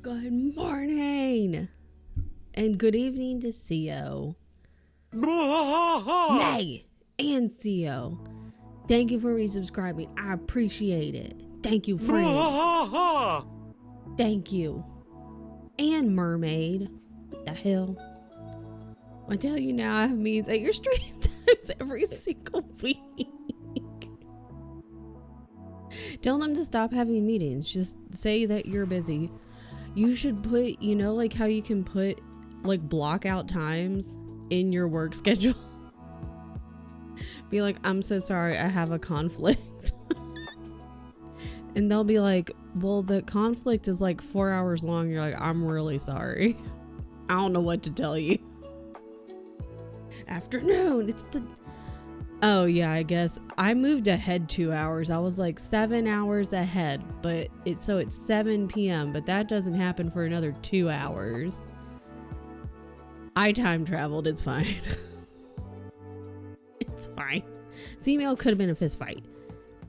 Good morning and good evening to CO. Nay, and CO. Thank you for resubscribing. I appreciate it. Thank you, friends. Thank you. And Mermaid. What the hell? I tell you now, I have meetings at your stream times every single week. Tell them to stop having meetings. Just say that you're busy. You should put, you know, like how you can put like block out times in your work schedule. Be like, I'm so sorry, I have a conflict. And they'll be like, well, the conflict is like 4 hours long. You're like, I'm really sorry. I don't know what to tell you. Afternoon, it's the... Oh yeah, I guess I moved ahead 2 hours. I was like 7 hours ahead, but it's 7 p.m. But that doesn't happen for another 2 hours. I time traveled. It's fine. It's fine. This email could have been a fist fight.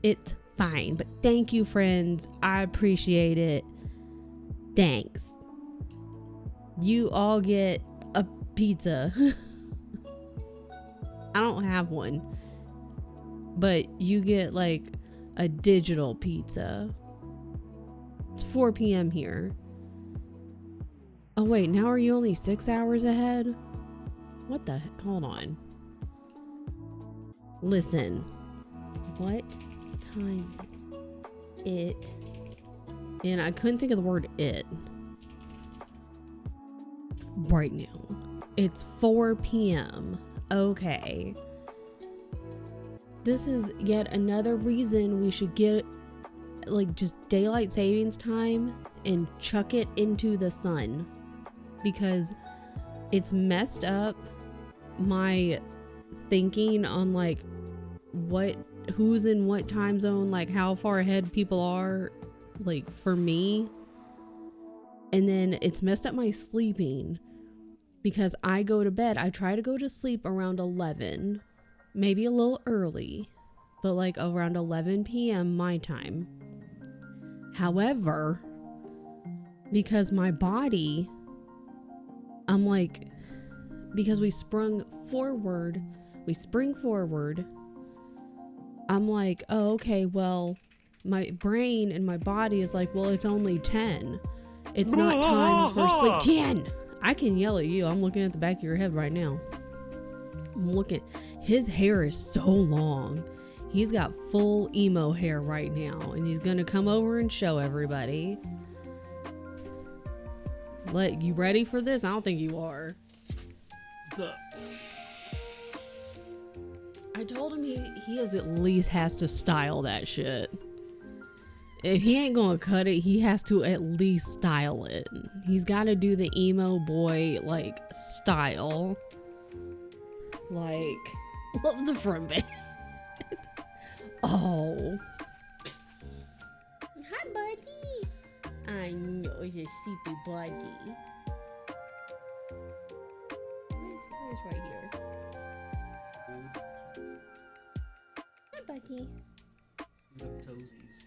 It's fine. But thank you, friends. I appreciate it. Thanks. You all get a pizza. I don't have one, but you get like a digital pizza. It's 4 p.m. here. Oh wait, now are you only 6 hours ahead? What the hold on. Listen, what time is it? And I couldn't think of the word it right now. It's 4 p.m. Okay. This is yet another reason we should get like just daylight savings time and chuck it into the sun, because it's messed up my thinking on like who's in what time zone, like how far ahead people are, like for me. And then it's messed up my sleeping, because I go to bed, I try to go to sleep around 11, maybe a little early, but like around 11 p.m. my time. However, because my body, I'm like, because we spring forward, I'm like, oh, okay, well, my brain and my body is like, well, it's only 10. It's not time for sleep. 10! I can yell at you. I'm looking at the back of your head right now. I'm looking. His hair is so long. He's got full emo hair right now, and he's gonna come over and show everybody. You ready for this? I don't think you are. What's up? I told him he at least has to style that shit. If he ain't gonna cut it, he has to at least style it. He's gotta do the emo boy, like, style. Like, love the front band. Oh. Hi, buddy. I know, it's a sleepy buddy. Where's right here? Hi, buddy. Toesies.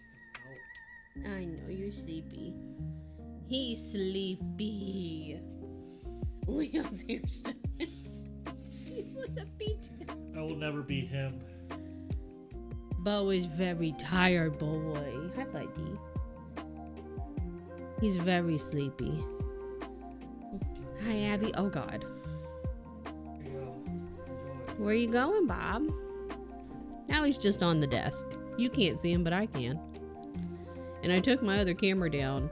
I know you're sleepy. He's sleepy. Leon's here still. He's with the beach. I will never be him. Bo is very tired, boy. Hi, buddy. He's very sleepy. Hi, Abby. Oh, God. Where are you going, Bob? Now he's just on the desk. You can't see him, but I can. And I took my other camera down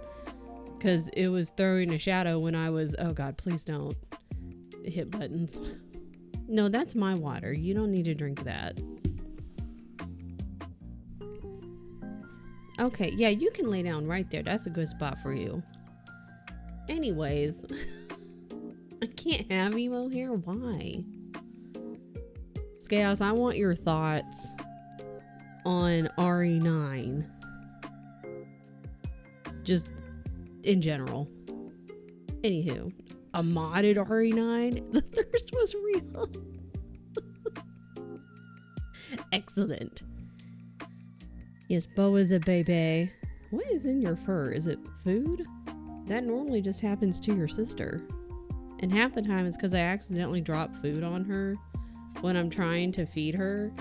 because it was throwing a shadow when I was... Oh, God, please don't hit buttons. No, that's my water. You don't need to drink that. Okay, yeah, you can lay down right there. That's a good spot for you. Anyways, I can't have emo here. Why? Scales, I want your thoughts on RE9. Just in general. Anywho, a modded RE9. The thirst was real. Excellent. Yes, Bo is a baby. What is in your fur? Is it food? That normally just happens to your sister. And half the time it's because I accidentally drop food on her when I'm trying to feed her.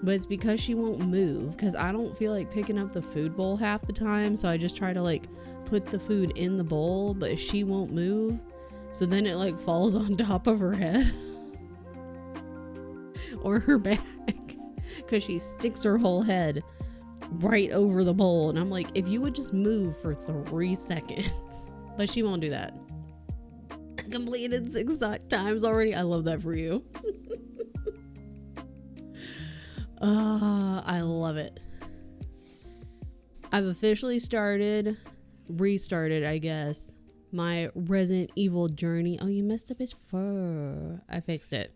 But it's because she won't move, because I don't feel like picking up the food bowl half the time. So I just try to like put the food in the bowl, but she won't move. So then it like falls on top of her head or her back, because she sticks her whole head right over the bowl. And I'm like, if you would just move for 3 seconds. But she won't do that. I completed 6 times already. I love that for you. I love it. I've officially restarted, I guess, my Resident Evil journey. Oh, you messed up his fur. I fixed it.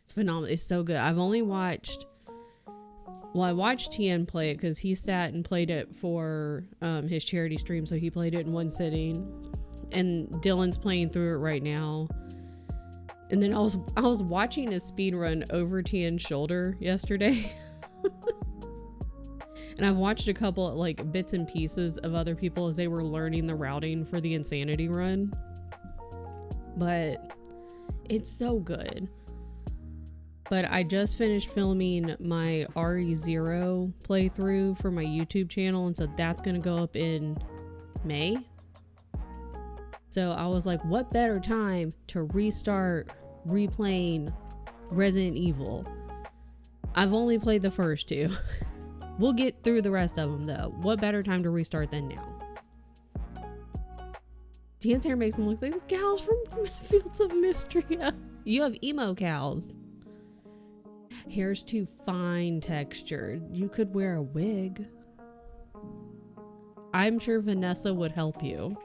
It's phenomenal. It's so good. I've only watched, I watched TN play it because he sat and played it for his charity stream. So he played it in one sitting, and Dylan's playing through it right now. And then I was watching a speed run over TN's shoulder yesterday. And I've watched a couple like bits and pieces of other people as they were learning the routing for the Insanity run. But it's so good. But I just finished filming my RE0 playthrough for my YouTube channel, and so that's going to go up in May. So I was like, what better time to restart replaying Resident Evil? I've only played the first 2. We'll get through the rest of them though. What better time to restart than now? Dan's hair makes them look like the cows from Fields of Mystery. You have emo cows. Hair's too fine textured. You could wear a wig. I'm sure Vanessa would help you.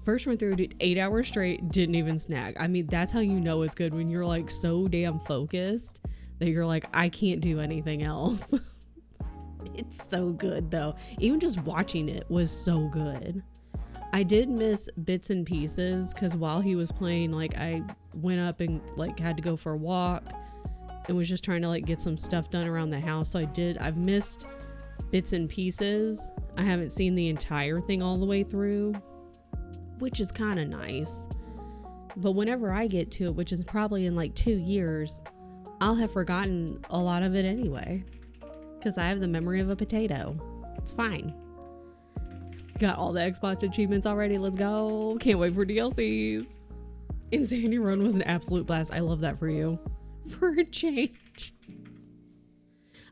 First run through, 8 hours straight, didn't even snack. I mean, that's how you know it's good, when you're like so damn focused that you're like, I can't do anything else. It's so good though. Even just watching it was so good. I did miss bits and pieces because while he was playing, like I went up and like had to go for a walk and was just trying to like get some stuff done around the house. So I've missed bits and pieces. I haven't seen the entire thing all the way through, which is kind of nice. But whenever I get to it, which is probably in like 2 years, I'll have forgotten a lot of it anyway, because I have the memory of a potato. It's fine. Got all the Xbox achievements already. Let's go. Can't wait for DLCs. Insanity Run was an absolute blast. I love that for you. For a change.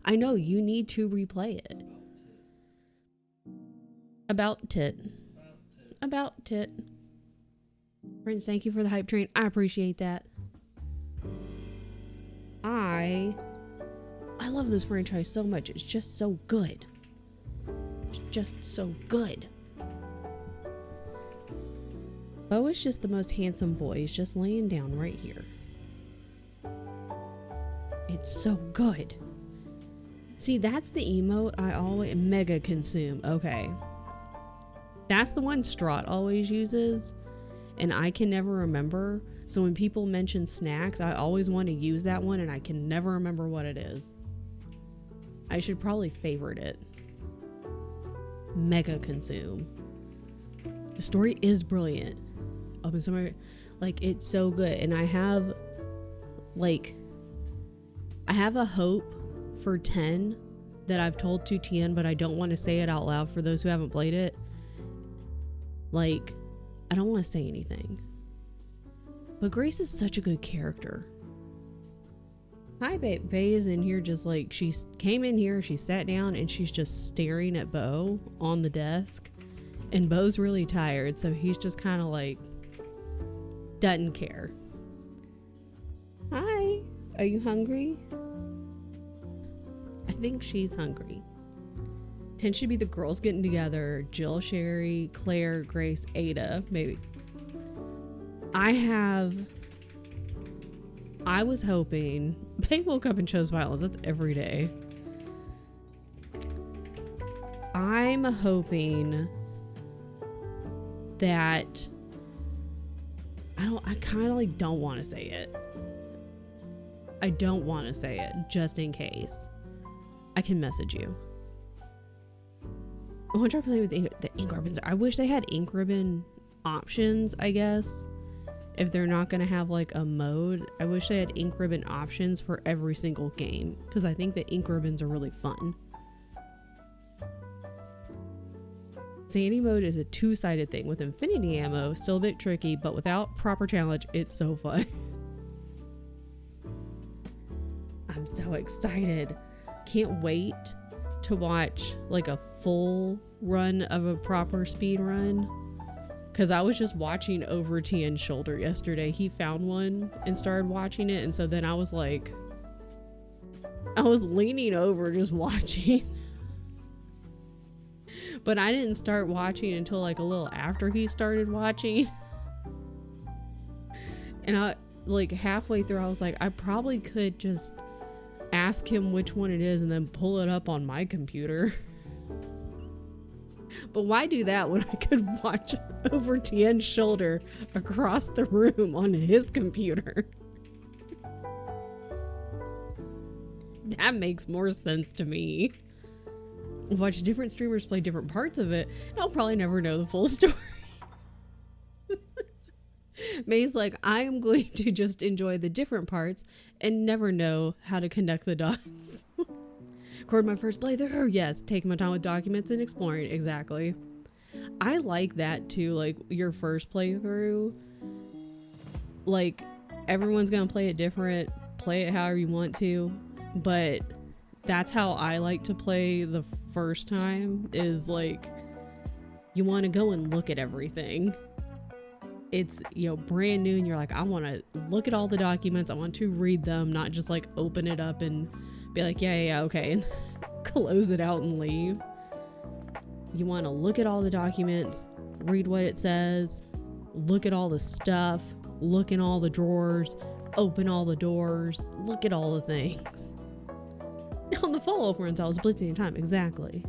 I know you need to replay it. About tit. Friends, thank you for the hype train. I appreciate that. I love this franchise so much. It's just so good. It's just so good. Bo is just the most handsome boy. He's just laying down right here. It's so good. See, that's the emote I always mega consume. Okay. That's the one Strahd always uses, and I can never remember. So when people mention snacks, I always want to use that one, and I can never remember what it is. I should probably favorite it. Mega consume. The story is brilliant. Open somewhere, like it's so good, and I have a hope for 10 that I've told to Tien, but I don't want to say it out loud for those who haven't played it. Like, I don't want to say anything. But Grace is such a good character. Hi, babe. Bae is in here just like, she came in here, she sat down, and she's just staring at Bo on the desk. And Bo's really tired, so he's just kind of like, doesn't care. Hi. Are you hungry? I think she's hungry. 10 should be the girls getting together. Jill, Sherry, Claire, Grace, Ada, maybe. I was hoping. They woke up and chose violence. That's every day. I'm hoping that I kind of like don't want to say it. I don't want to say it just in case. I can message you. I want to try playing with the ink ribbons. I wish they had ink ribbon options, I guess. If they're not going to have like a mode, I wish they had ink ribbon options for every single game, because I think the ink ribbons are really fun. Sandy mode is a two-sided thing with infinity ammo, still a bit tricky, but without proper challenge, it's so fun. I'm so excited. Can't wait to watch like a full run of a proper speed run. Because I was just watching over Tien's shoulder yesterday. He found one and started watching it. And so then I was like, I was leaning over just watching. But I didn't start watching until like a little after he started watching. And I like halfway through, I was like, I probably could just ask him which one it is and then pull it up on my computer. But why do that when I could watch over Tien's shoulder across the room on his computer? That makes more sense to me. Watch different streamers play different parts of it, and I'll probably never know the full story. May's like, I am going to just enjoy the different parts and never know how to connect the dots. Record my first playthrough. Yes, taking my time with documents and exploring. Exactly. I like that too. Like your first playthrough, like everyone's gonna play it different. Play it however you want to, but that's how I like to play the first time. Is like you want to go and look at everything. It's, you know, brand new, and you're like, I want to look at all the documents. I want to read them, not just like open it up and be like, yeah, okay, and close it out and leave. You want to look at all the documents, read what it says, look at all the stuff, look in all the drawers, open all the doors, look at all the things. On the follow-up runs, I was blitzing in time. Exactly.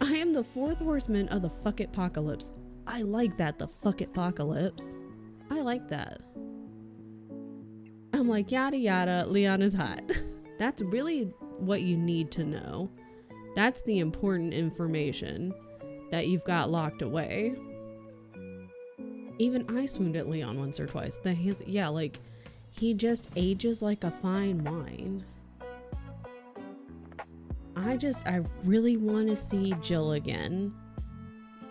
I am the fourth horseman of the fuck it apocalypse. I like that, the fuck it apocalypse. I like that. I'm like, yada yada, Leon is hot. That's really what you need to know. That's the important information that you've got locked away. Even I swooned at Leon once or twice. The hands, yeah, like he just ages like a fine wine. I really want to see Jill again.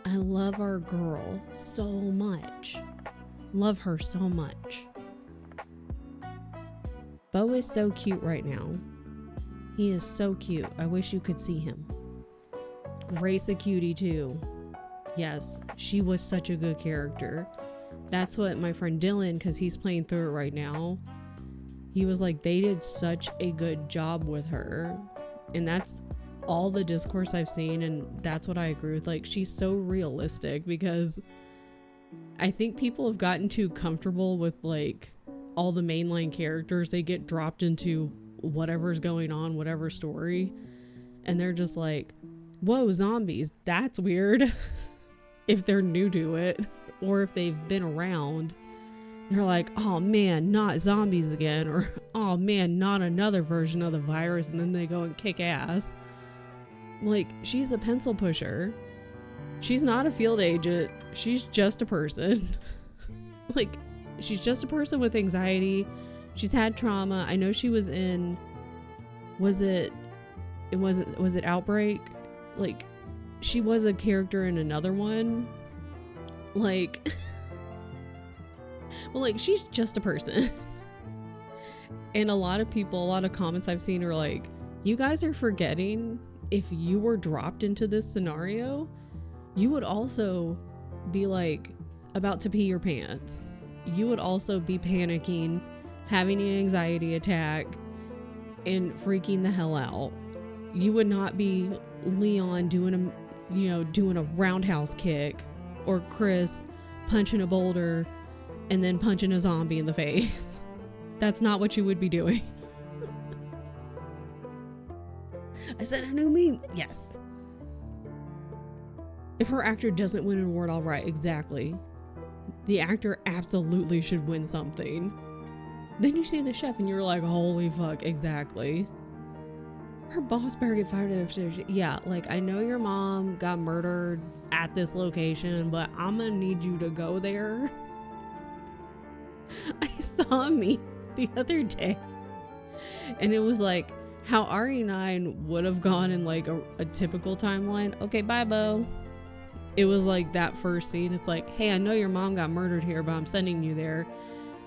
I love our girl so much. Love her so much. Bo is so cute right now. He is so cute. I wish you could see him. Grace a cutie too. Yes, she was such a good character. That's what my friend Dylan, because he's playing through it right now, he was like, they did such a good job with her. And that's all the discourse I've seen, and that's what I agree with. Like, she's so realistic, because I think people have gotten too comfortable with like all the mainline characters. They get dropped into whatever's going on, whatever story, and they're just like, whoa, zombies, that's weird. If they're new to it, or if they've been around, they're like, oh man, not zombies again, or oh man, not another version of the virus, and then they go and kick ass. Like, she's a pencil pusher. She's not a field agent. She's just a person. Like, she's just a person with anxiety. She's had trauma. I know she was in, was it Outbreak? Like, she was a character in another one. Like, well, like, she's just a person. And a lot of people, a lot of comments I've seen are like, you guys are forgetting, if you were dropped into this scenario, you would also be like about to pee your pants. You would also be panicking, having an anxiety attack, and freaking the hell out. You would not be Leon doing a roundhouse kick, or Chris punching a boulder and then punching a zombie in the face. That's not what you would be doing. I said a new meme. Yes. If her actor doesn't win an award, all right, exactly. The actor absolutely should win something. Then you see the chef and you're like, holy fuck, exactly. Her boss better get fired upstairs. Yeah, like, I know your mom got murdered at this location, but I'm gonna need you to go there. I saw a meme the other day, and it was like how RE9 would have gone in like a typical timeline. Okay, bye, Bo. It was like that first scene. It's like, hey, I know your mom got murdered here, but I'm sending you there.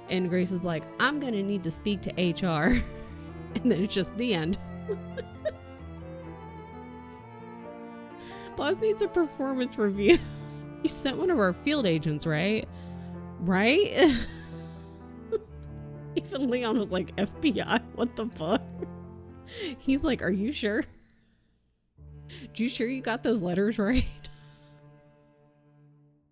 And Grace is like, I'm gonna need to speak to HR. And then it's just the end. Boss needs a performance review. You sent one of our field agents, right? Right? Even Leon was like, FBI, what the fuck? He's like, are you sure? You sure you got those letters right?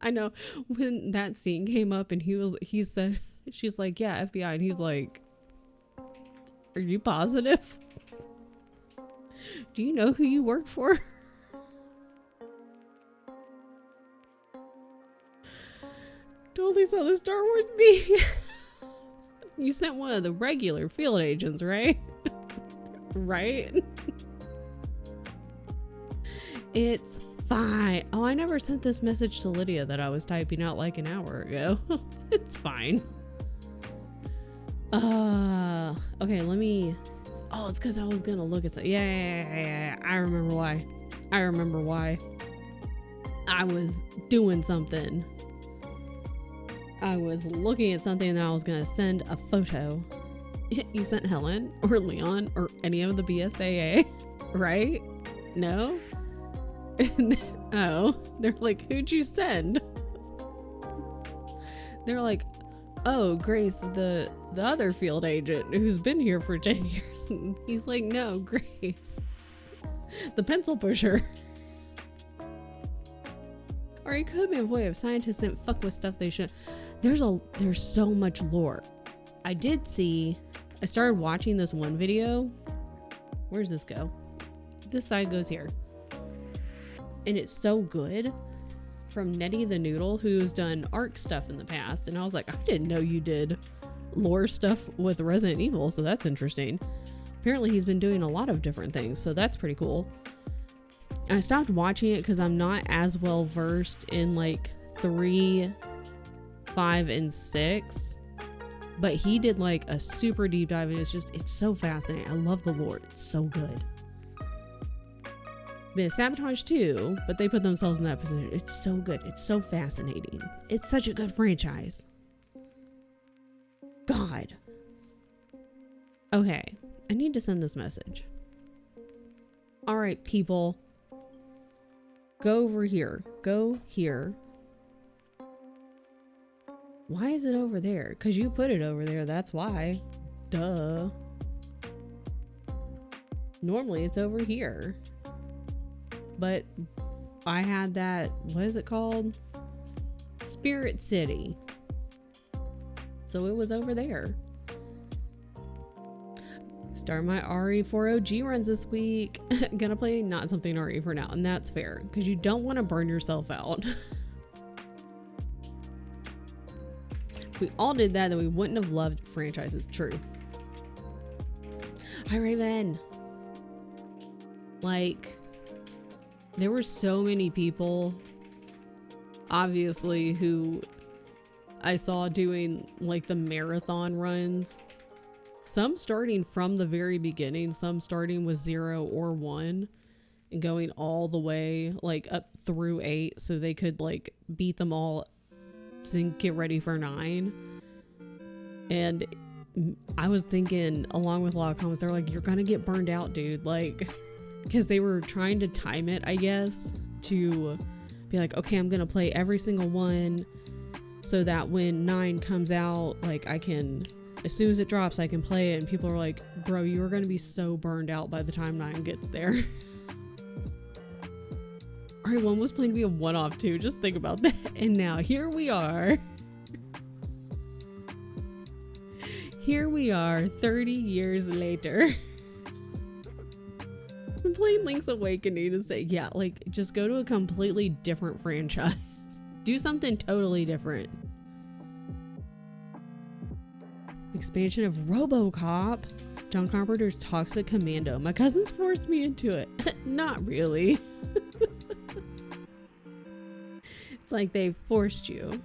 I know when that scene came up and he said, she's like, yeah, FBI. And he's like, are you positive? Do you know who you work for? Totally saw the Star Wars meme. You sent one of the regular field agents, right? Right? It's fine. Oh, I never sent this message to Lydia that I was typing out like an hour ago. It's fine. Okay, let me... Oh, it's because I was gonna look at some... Yeah. I remember why. I was doing something. I was looking at something and I was gonna send a photo. You sent Helen or Leon or any of the BSAA, right? No? Oh, they're like, who'd you send? They're like, oh, Grace, the other field agent who's been here for 10 years. And he's like, no, Grace, the pencil pusher. Or it could be a way of scientists didn't fuck with stuff they should. There's so much lore. I started watching this one video. Where's this go? This side goes here. And it's so good, from Nettie the Noodle, who's done ARC stuff in the past. And I was like, I didn't know you did lore stuff with Resident Evil, so that's interesting. Apparently he's been doing a lot of different things, so that's pretty cool. I stopped watching it because I'm not as well versed in like 3, 5, and 6. But he did like a super deep dive, and it's so fascinating. I love the lore. It's so good. Bit of Sabotage too, but they put themselves in that position. It's so good. It's so fascinating. It's such a good franchise. God. Okay, I need to send this message. All right, people. Go over here. Go here. Why is it over there? Because you put it over there. That's why. Duh. Normally it's over here. But I had that, what is it called? Spirit City. So it was over there. Start my RE4OG runs this week. Gonna play not something RE for now, and that's fair because you don't want to burn yourself out. If we all did that, then we wouldn't have loved franchises. True. Hi, Raven. Like, there were so many people, obviously, who I saw doing like the marathon runs. Some starting from the very beginning, some starting with 0 or 1 and going all the way like up through 8 so they could like beat them all to get ready for 9. And I was thinking, along with a lot of comments, they're like, you're gonna get burned out, dude. Like, because they were trying to time it, I guess, to be like, okay, I'm gonna play every single one so that when 9 comes out, like I can, as soon as it drops, I can play it. And people are like, bro, you are gonna be so burned out by the time 9 gets there. Alright, 1 was planned to be a one-off too. Just think about that. And now here we are. Here we are 30 years later. I'm playing Link's Awakening to say, yeah, like just go to a completely different franchise. Do something totally different. Expansion of RoboCop. John Carpenter's Toxic Commando. My cousins forced me into it. Not really. It's like they forced you,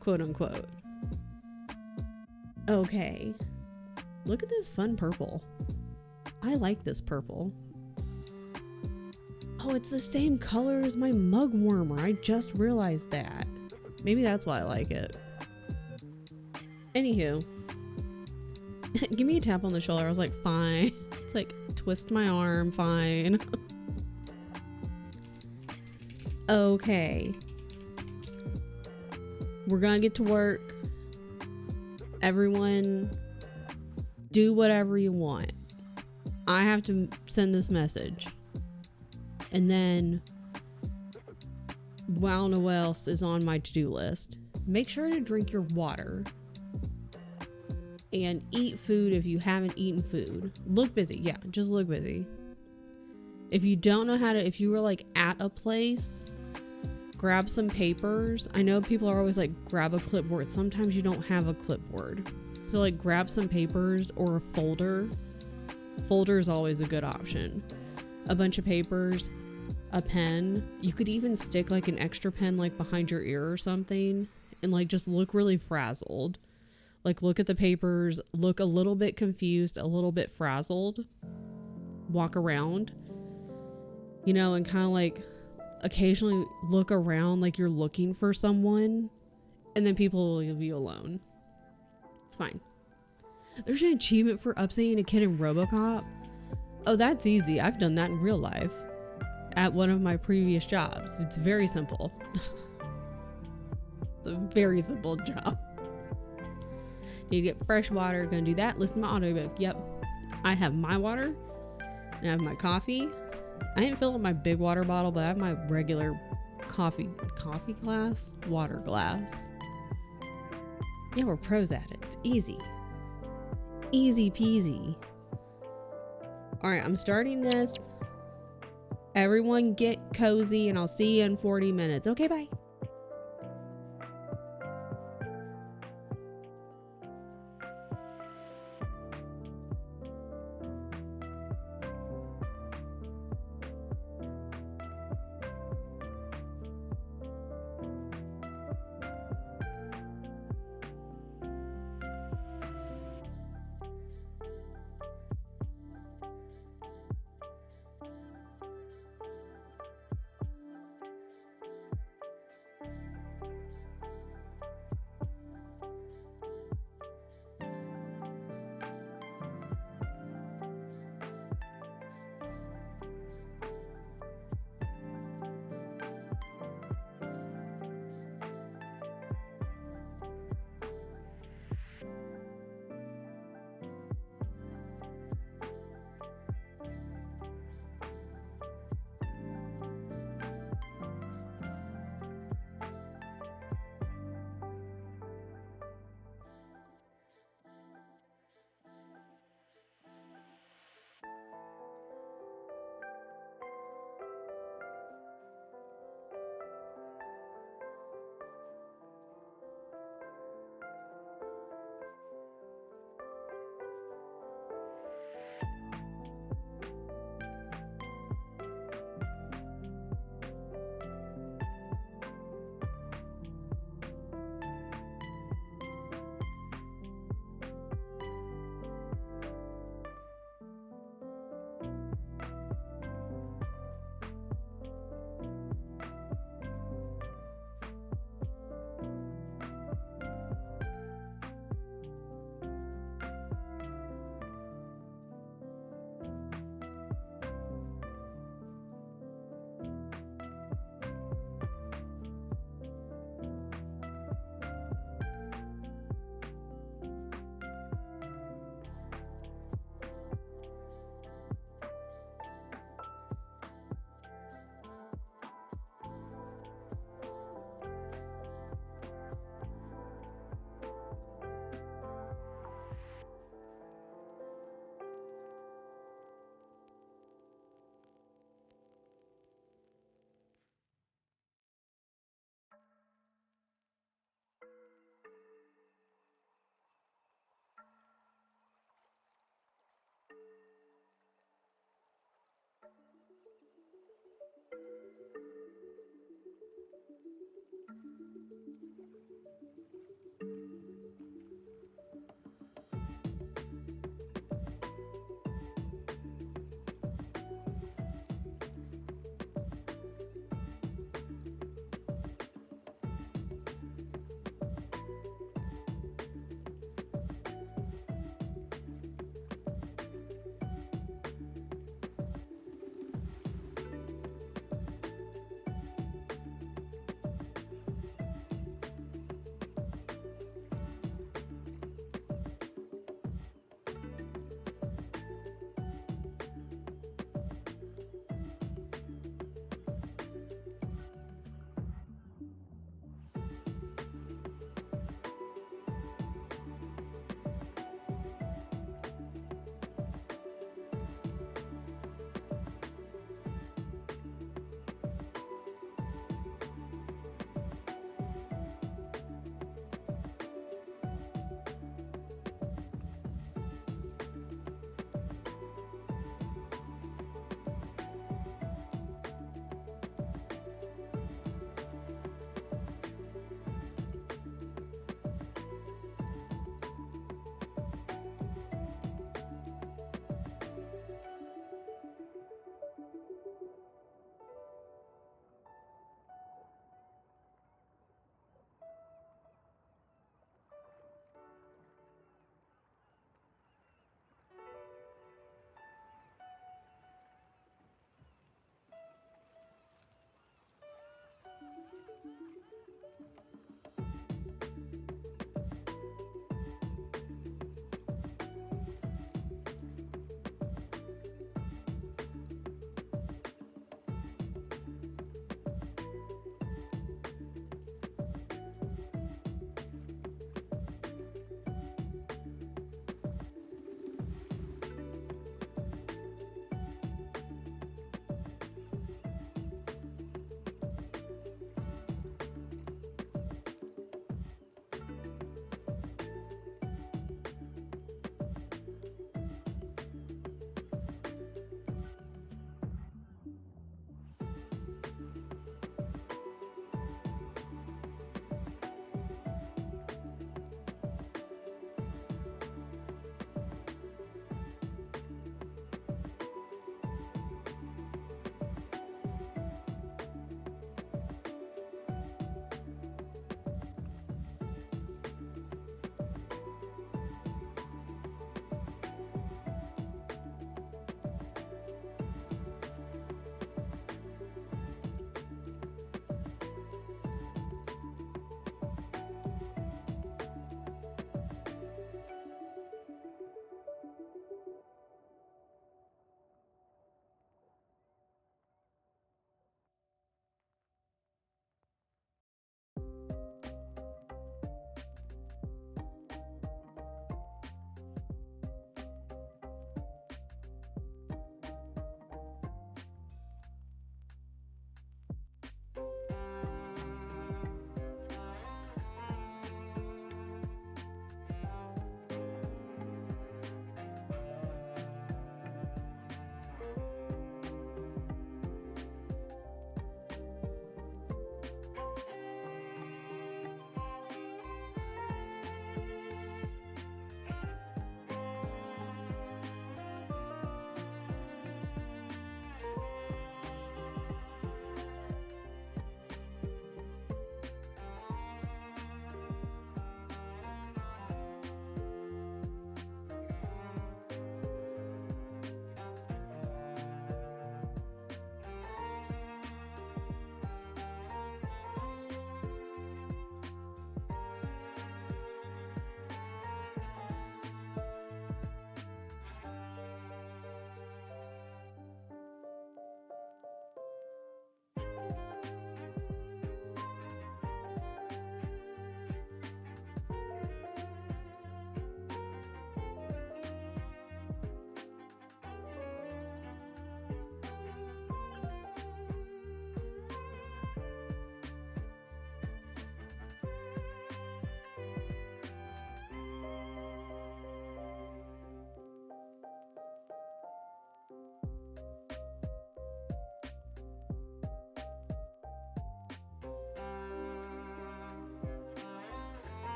quote unquote. Okay. Look at this fun purple. I like this purple. Oh, it's the same color as my mug warmer. I just realized that. Maybe that's why I like it. Anywho. Give me a tap on the shoulder. I was like, fine. It's like, twist my arm, fine. Okay. We're gonna get to work. Everyone, do whatever you want. I have to send this message. And then, I don't know what else is on my to-do list. Make sure to drink your water. And eat food if you haven't eaten food. Look busy. Yeah, just look busy. If you don't know how to, if you were like at a place, grab some papers. I know people are always like, grab a clipboard. Sometimes you don't have a clipboard. So like grab some papers or a folder. Folder is always a good option. A bunch of papers, a pen. You could even stick like an extra pen like behind your ear or something and like just look really frazzled. Like look at the papers, look a little bit confused, a little bit frazzled. Walk around, you know, and kind of like occasionally look around like you're looking for someone, and then people will leave you alone. It's fine. There's an achievement for upsetting a kid in RoboCop. Oh, that's easy. I've done that in real life at one of my previous jobs. It's very simple. It's a very simple job. Need to get fresh water. Gonna do that. Listen to my audiobook. Yep. I have my water. And I have my coffee. I didn't fill up my big water bottle, but I have my regular coffee glass, water glass. Yeah, we're pros at it. It's easy. Easy peasy. Alright, I'm starting this. Everyone get cozy and I'll see you in 40 minutes. Okay, bye.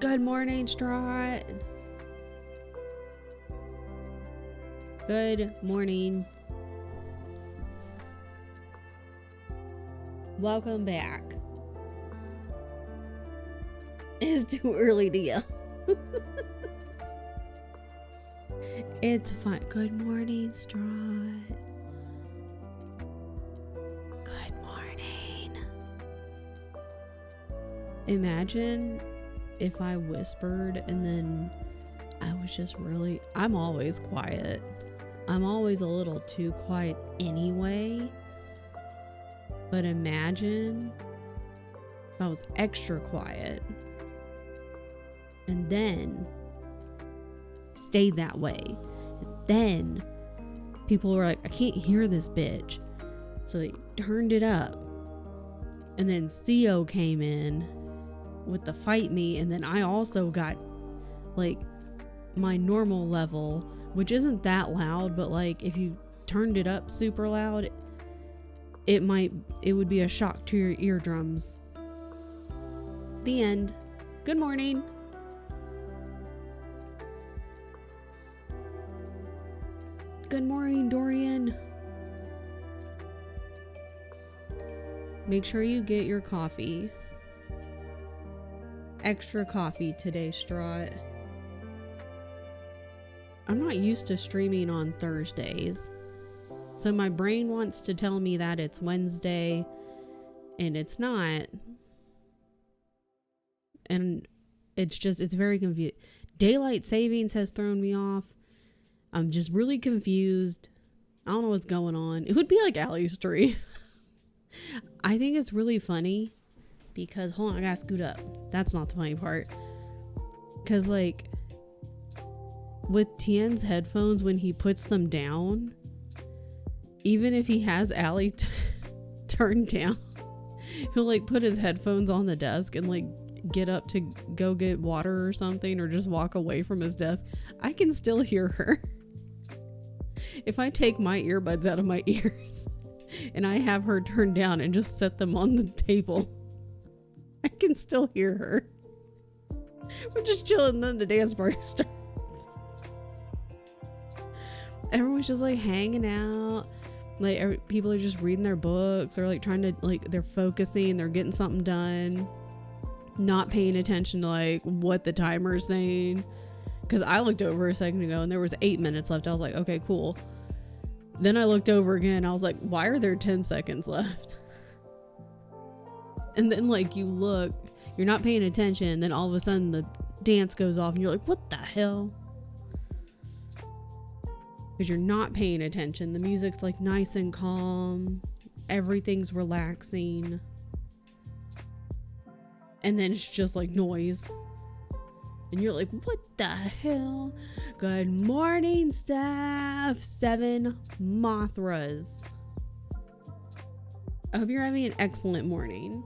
Good morning, Strahd. Good morning. Welcome back. It's too early to yell. It's fine. Good morning, Strahd. Good morning. Imagine if I whispered and then I was just really... I'm always quiet. I'm always a little too quiet anyway. But imagine if I was extra quiet and then stayed that way. And then people were like, I can't hear this bitch. So they turned it up. And then CO came in with the fight me. And then I also got like my normal level, which isn't that loud, but like if you turned it up super loud, it would be a shock to your eardrums. The end. Good morning. Good morning, Dorian. Make sure you get your coffee. Extra coffee today, Strahd. I'm not used to streaming on Thursdays. So my brain wants to tell me that it's Wednesday, and it's not. And it's very confused. Daylight savings has thrown me off. I'm just really confused. I don't know what's going on. It would be like Allie's story. I think it's really funny because, hold on, I gotta scoot up. That's not the funny part. Because like with Tien's headphones, when he puts them down, even if he has Allie turned down, he'll like put his headphones on the desk and like get up to go get water or something, or just walk away from his desk. I can still hear her. If I take my earbuds out of my ears and I have her turned down and just set them on the table, I can still hear her. We're just chilling, then the dance party starts. Everyone's just like hanging out. Like people are just reading their books, or like trying to, like, they're focusing, they're getting something done, not paying attention to like what the timer is saying. Because I looked over a second ago and there was 8 minutes left. I was like, okay, cool. Then I looked over again. I was like, why are there 10 seconds left? And then like you look, you're not paying attention. Then all of a sudden the dance goes off and you're like, what the hell? Because you're not paying attention. The music's like nice and calm. Everything's relaxing. And then it's just like noise. And you're like, what the hell? Good morning, staff. 7 Mothras. I hope you're having an excellent morning.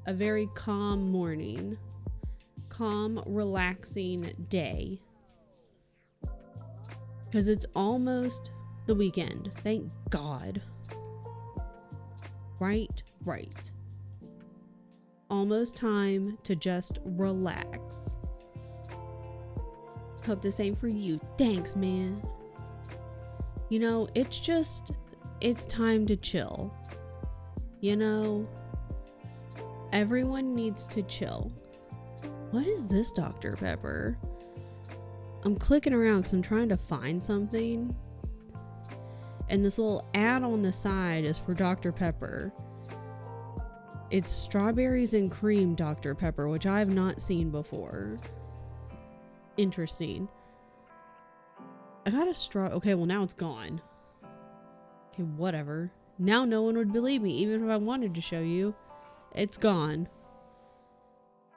A very calm morning. Calm, relaxing day. Because it's almost the weekend. Thank God. Right. Almost time to just relax. Hope the same for you. Thanks, man. You know, it's time to chill. You know, everyone needs to chill. What is this, Dr. Pepper? I'm clicking around because I'm trying to find something. And this little ad on the side is for Dr. Pepper. It's strawberries and cream Dr. Pepper, which I have not seen before. Interesting. I got a straw. Okay, well now it's gone. Okay, whatever. Now no one would believe me, even if I wanted to show you. It's gone.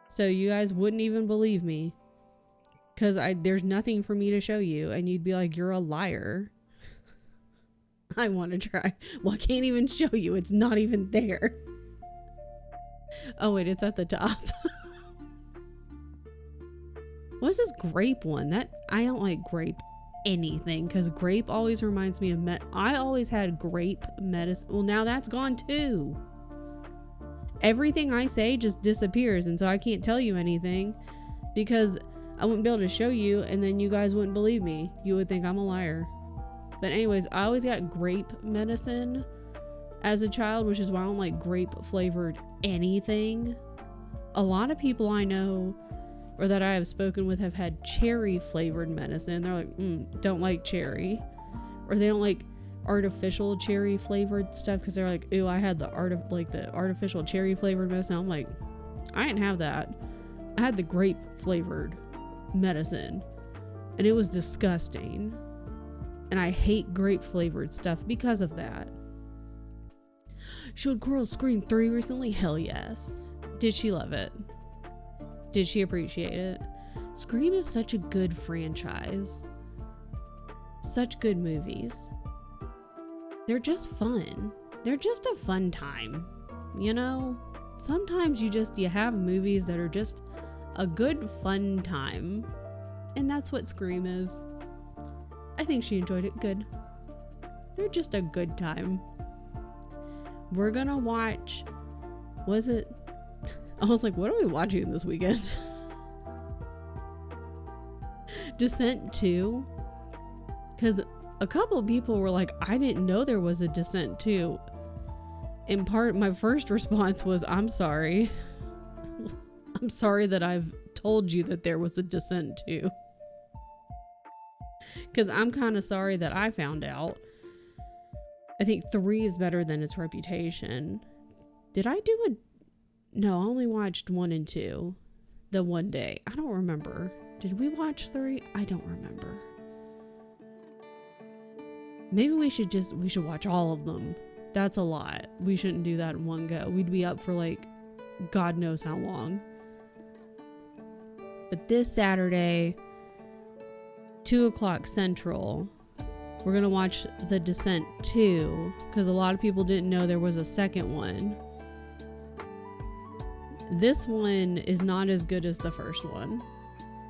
So you guys wouldn't even believe me. Because there's nothing for me to show you, and you'd be like, you're a liar. I want to try. Well, I can't even show you. It's not even there. Oh wait, it's at the top. What's this grape one? I don't like grape anything, because grape always reminds me of I always had grape medicine. Well, now that's gone too. everything I say just disappears, and so I can't tell you anything because I wouldn't be able to show you, and then you guys wouldn't believe me. You would think I'm a liar. But anyways, I always got grape medicine as a child, which is why I don't like grape flavored anything. A lot of people I know or that I have spoken with have had cherry flavored medicine. They're like, don't like cherry. Or they don't like artificial cherry flavored stuff because they're like, ew, I had the artificial cherry flavored medicine. I'm like, I didn't have that. I had the grape flavored medicine, and it was disgusting. And I hate grape flavored stuff because of that. Showed Coral Scream 3 recently? Hell yes. Did she love it? Did she appreciate it? Scream is such a good franchise. Such good movies. They're just fun. They're just a fun time. You know? Sometimes you have movies that are just a good fun time. And that's what Scream is. I think she enjoyed it good. They're just a good time. We're gonna watch, I was like, what are we watching this weekend? Descent 2. Because a couple of people were like, I didn't know there was a Descent 2. And my first response was, I'm sorry. I'm sorry that I've told you that there was a Descent 2. Because I'm kind of sorry that I found out. I think 3 is better than its reputation. Did I do No, I only watched 1 and 2 the one day. I don't remember. Did we watch 3? I don't remember. Maybe we should watch all of them. That's a lot. We shouldn't do that in one go. We'd be up for like God knows how long. But this Saturday, 2:00 Central, we're gonna watch The Descent 2 because a lot of people didn't know there was a second one. This one is not as good as the first one.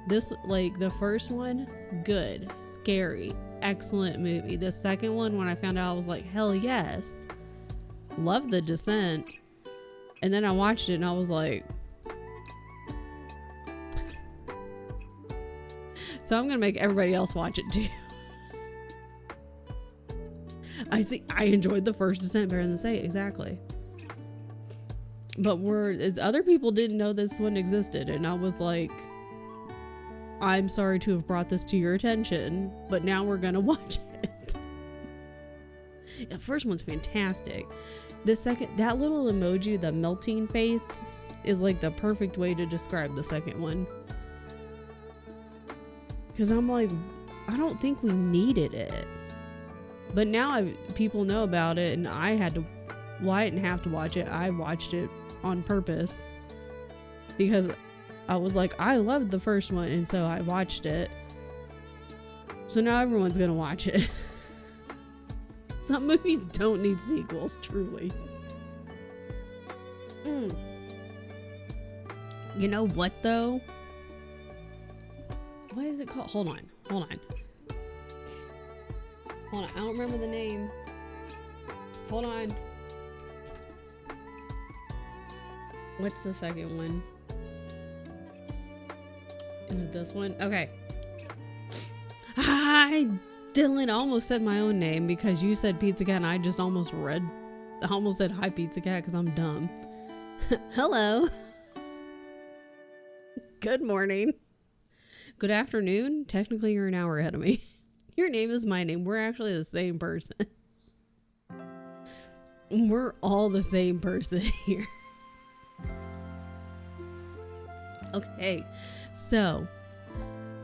The first one, good, scary, excellent movie. The second one, when I found out, I was like, hell yes. Love The Descent. And then I watched it and I was like, so I'm gonna make everybody else watch it too. I enjoyed the first Descent better than the second, exactly. But other people didn't know this one existed, and I was like, I'm sorry to have brought this to your attention, but now we're gonna watch it. The first one's fantastic. The second, that little emoji, the melting face, is like the perfect way to describe the second one. Because I'm like, I don't think we needed it. But now people know about it, and I didn't have to watch it. I watched it on purpose because I was like, I loved the first one, and so I watched it. So now everyone's gonna watch it. Some movies don't need sequels, truly. You know what though? What is it called? Hold on. I don't remember the name. Hold on. What's the second one? Is it this one? Okay. Hi, Dylan. I almost said my own name because you said Pizzacat and I just almost said hi Pizzacat because I'm dumb. Hello. Good morning. Good afternoon. Technically, you're an hour ahead of me. Your name is my name. We're actually the same person. We're all the same person here. Okay, so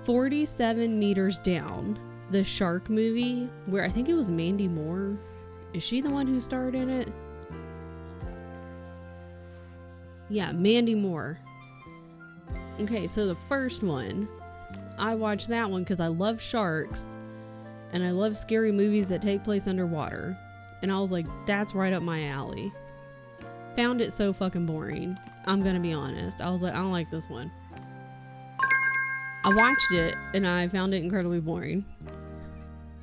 47 Meters Down, the shark movie, where I think it was Mandy Moore. Is she the one who starred in it? Yeah, Mandy Moore. Okay, so the first one, I watched that one because I love sharks and I love scary movies that take place underwater. And I was like, that's right up my alley. Found it so fucking boring. I'm gonna be honest. I was like, I don't like this one. I watched it and I found it incredibly boring.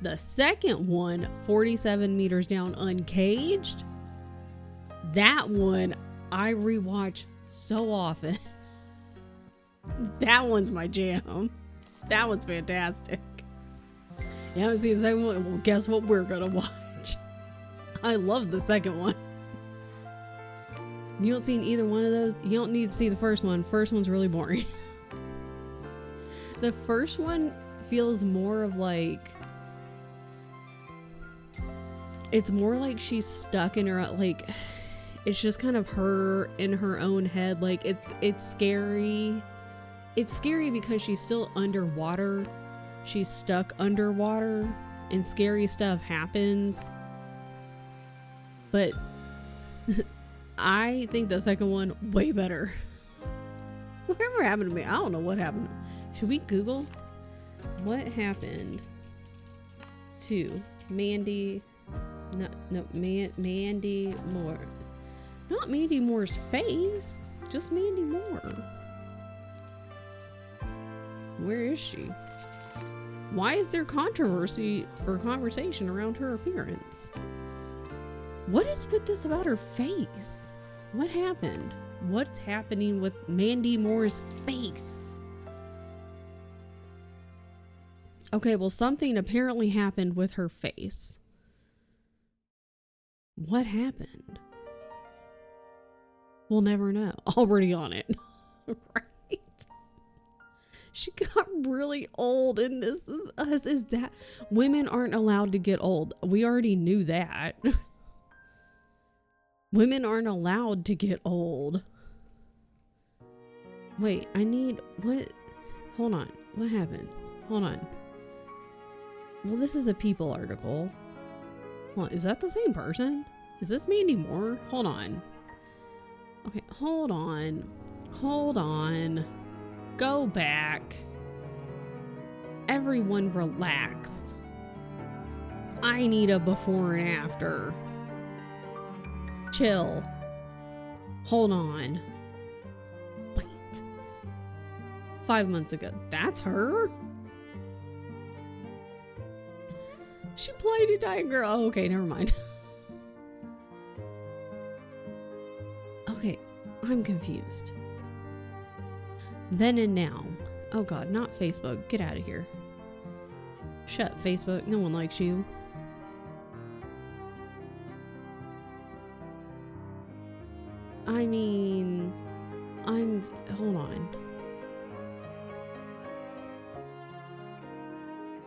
The second one, 47 Meters Down Uncaged, that one I rewatch so often. That one's my jam. That one's fantastic. You haven't seen the second one? Well, guess what we're gonna watch? I love the second one. You don't see either one of those? You don't need to see the first one. First one's really boring. The first one feels more of like, it's more like she's stuck in her, like, it's just kind of her in her own head. Like, it's scary. It's scary because she's still underwater. She's stuck underwater and scary stuff happens. But I think the second one way better. Whatever happened to me? I don't know what happened. Should we Google what happened to Mandy? Mandy Moore. Not Mandy Moore's face, just Mandy Moore. Where is she? Why is there controversy or conversation around her appearance? What is with this about her face? What happened? What's happening with Mandy Moore's face? Okay, well, something apparently happened with her face. What happened? We'll never know. Already on it. Right? She got really old, and this is us. Is that women aren't allowed to get old? We already knew that. Women aren't allowed to get old. Wait, I need what? Hold on. What happened? Hold on. Well, this is a People article. Well, is that the same person? Is this Mandy Moore? Hold on. Okay, hold on. Hold on. Go back. Everyone relax. I need a before and after. Chill. Hold on. Wait. 5 months ago. That's her? She played a dying girl. Oh, okay, never mind. Okay, I'm confused. Then and now. Oh god, not Facebook. Get out of here. Shut Facebook. No one likes you. I mean, hold on.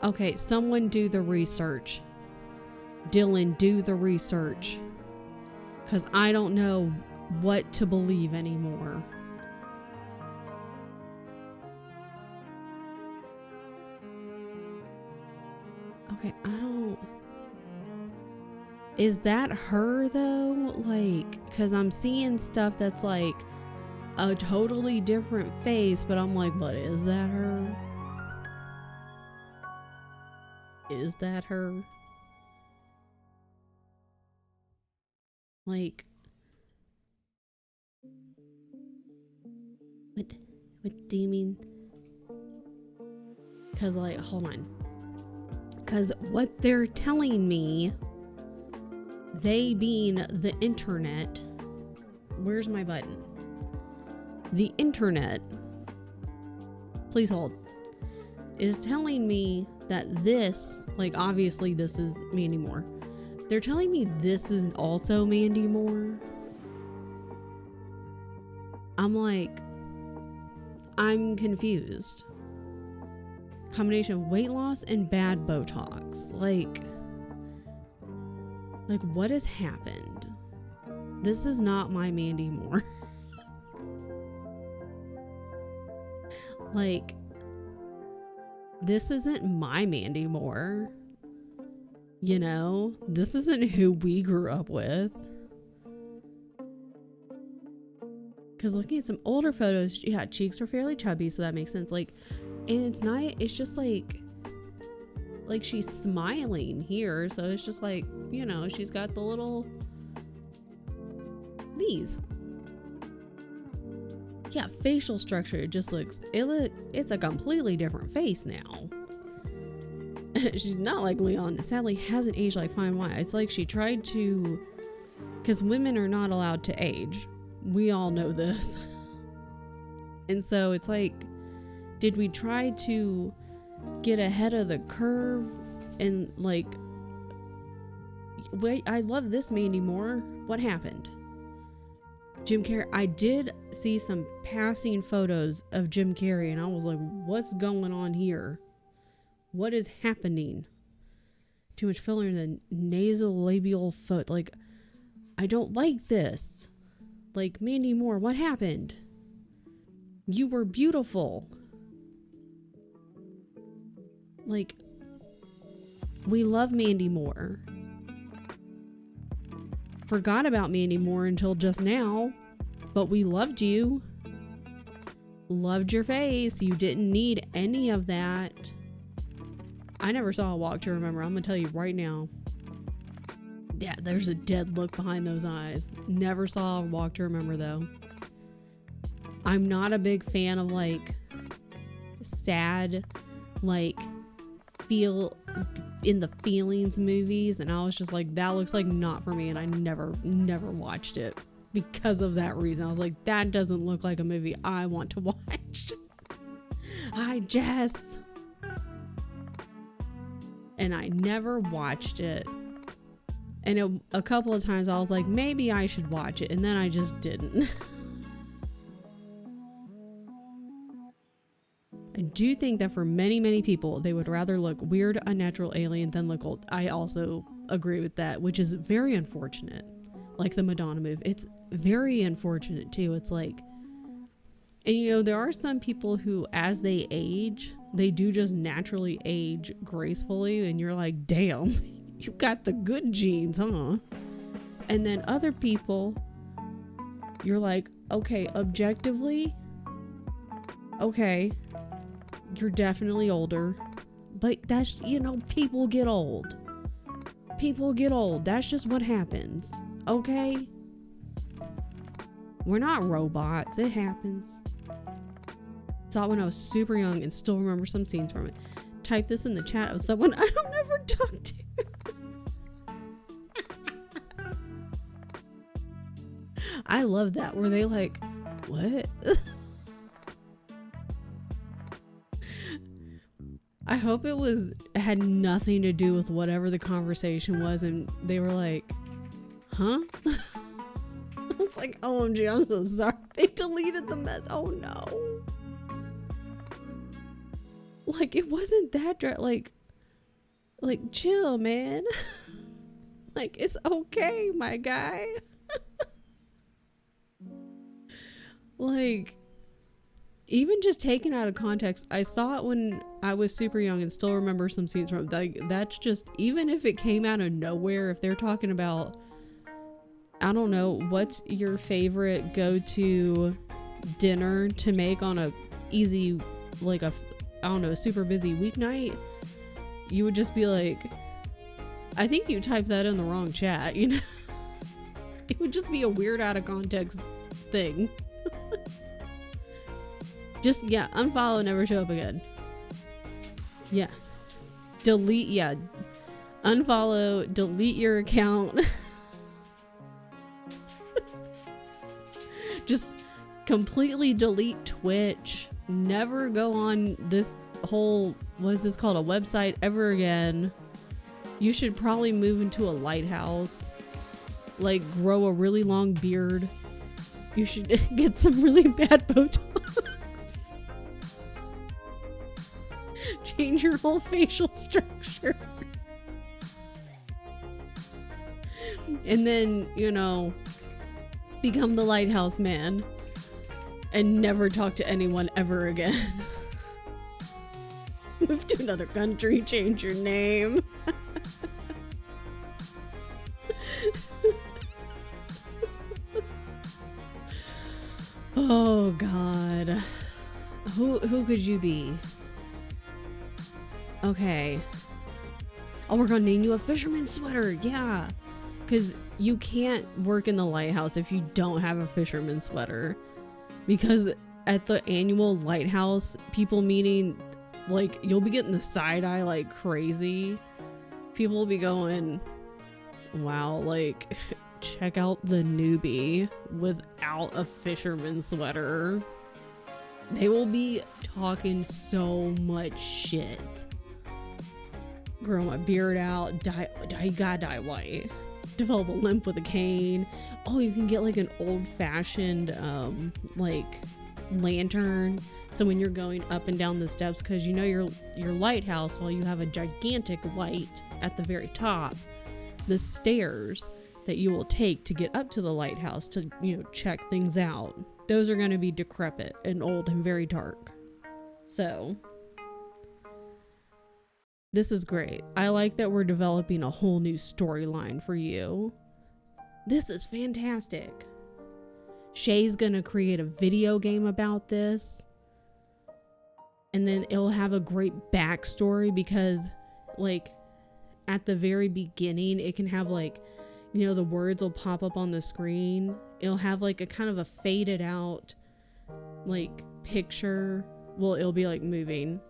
Okay, someone do the research. Dylan, do the research. Because I don't know what to believe anymore. Okay, I don't... Is that her though? Like, because I'm seeing stuff that's like a totally different face, but I'm like, but is that her? Is that her? Like, what do you mean? Because, like, hold on. Because what they're telling me, they being the internet, where's my button? The internet, please hold, is telling me that this, like, obviously this is Mandy Moore. They're telling me this is also Mandy Moore. I'm like, I'm confused. Combination of weight loss and bad Botox. Like what has happened? This is not my Mandy Moore. Like, this isn't my Mandy Moore. You know, this isn't who we grew up with. Because looking at some older photos, yeah, cheeks are fairly chubby, so that makes sense. Like, and it's not, it's just like she's smiling here, so it's just like, you know, she's got the little, these. Yeah, facial structure, it just looks, it's a completely different face now. She's not like Leon, sadly hasn't aged like fine wine. It's like she tried to, because women are not allowed to age. We all know this. And so it's like, did we try to get ahead of the curve and like, wait, I love this Mandy Moore. What happened? Jim Carrey. I did see some passing photos of Jim Carrey and I was like, what's going on here? What is happening? Too much filler in the nasolabial foot. Like, I don't like this. Like, Mandy Moore, what happened? You were beautiful. Like, we love Mandy Moore. Forgot about Mandy Moore until just now, but we loved you. Loved your face. You didn't need any of that. I never saw a Walk to Remember. I'm gonna tell you right now. Yeah, there's a dead look behind those eyes. Never saw a Walk to Remember though. I'm not a big fan of like sad, like feel in the feelings movies, and I was just like, that looks like not for me, and I never watched it because of that reason. I was like, that doesn't look like a movie I want to watch. Hi, Jess. And I never watched it. And a couple of times I was like, maybe I should watch it, and then I just didn't. I do think that for many people, they would rather look weird, unnatural alien than look old. I also agree with that, which is very unfortunate. Like the Madonna move. It's very unfortunate too. It's like, and you know, there are some people who, as they age, they do just naturally age gracefully, and you're like, damn, you got the good genes, huh? And then other people, you're like, okay, objectively, okay, you're definitely older, but that's, you know, people get old. People get old. That's just what happens. Okay? We're not robots. It happens. Saw it when I was super young and still remember some scenes from it. Type this in the chat of someone I don't ever talk to. I love that. Were they like, what? I hope it had nothing to do with whatever the conversation was, and they were like, huh? I was like, OMG, I'm so sorry. They deleted the mess. Oh no. Like, it wasn't that like chill, man. Like, it's okay, my guy. Like, even just taken out of context, I saw it when I was super young and still remember some scenes from it. That's just, even if it came out of nowhere, if they're talking about, I don't know, what's your favorite go-to dinner to make on a easy, like a, I don't know, super busy weeknight, you would just be like, I think you typed that in the wrong chat, you know? It would just be a weird out of context thing. Just, yeah, unfollow, never show up again. Yeah. Delete, yeah. Unfollow, delete your account. Just completely delete Twitch. Never go on this whole, what is this called, a website ever again. You should probably move into a lighthouse. Like, grow a really long beard. You should get some really bad Botox. Change your whole facial structure. And then, you know, become the lighthouse man and never talk to anyone ever again. Move to another country, change your name. Oh God. Who could you be? Okay. Oh, we're gonna name you a fisherman sweater. Yeah. Because you can't work in the lighthouse if you don't have a fisherman sweater. Because at the annual lighthouse people meeting, like, you'll be getting the side eye like crazy. People will be going, wow, like, check out the newbie with without a fisherman sweater. They will be talking so much shit. Grow my beard out, gotta dye white. Develop a limp with a cane. Oh, you can get like an old-fashioned like lantern, so when you're going up and down the steps, because you know your lighthouse, while you have a gigantic light at the very top, the stairs that you will take to get up to the lighthouse to, you know, check things out, those are going to be decrepit and old and very dark. So this is great. I like that we're developing a whole new storyline for you. This is fantastic. Shay's gonna create a video game about this, and then it'll have a great backstory, because like at the very beginning it can have like, you know, the words will pop up on the screen. It'll have like a kind of a faded out like picture. Well, it'll be like moving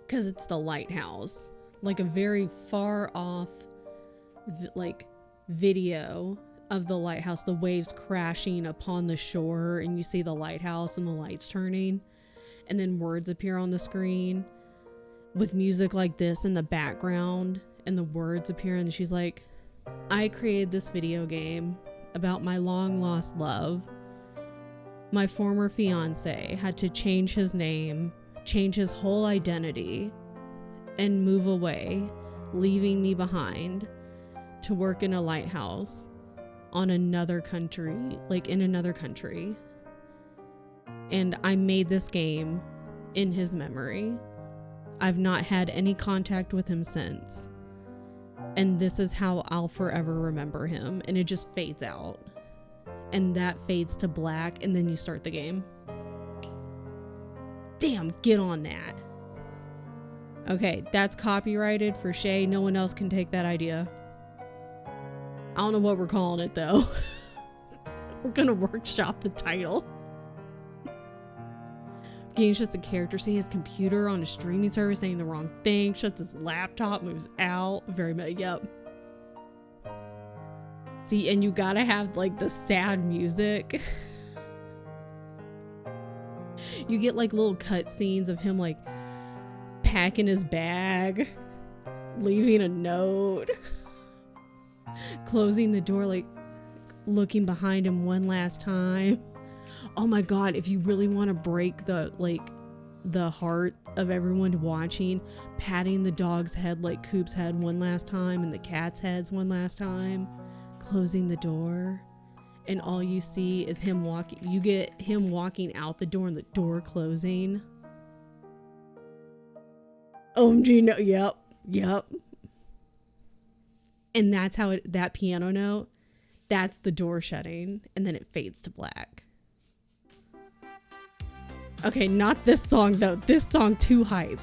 because it's the lighthouse, like a very far off like video of the lighthouse, the waves crashing upon the shore, and you see the lighthouse and the lights turning, and then words appear on the screen with music like this in the background, and the words appear, and she's like, I created this video game about my long lost love. My former fiance had to change his name, change his whole identity, and move away, leaving me behind to work in a lighthouse on another country, like in another country. And I made this game in his memory. I've not had any contact with him since. And this is how I'll forever remember him. And it just fades out. And that fades to black, and then you start the game. Damn, get on that. Okay, that's copyrighted for Shay. No one else can take that idea. I don't know what we're calling it though. We're gonna workshop the title. Game's just a character seeing his computer on a streaming service, saying the wrong thing, shuts his laptop, moves out. Yep. See, and you gotta have like the sad music. You get like little cut scenes of him like packing his bag, leaving a note, closing the door, like looking behind him one last time. Oh my god, if you really want to break the heart of everyone watching, patting the dog's head like Coop's head one last time, and the cat's heads one last time, closing the door, and all you see is him walking. You get him walking out the door and the door closing. OMG, no, yep. And that's how that piano note, that's the door shutting, and then it fades to black. Okay, not this song though. This song too hype.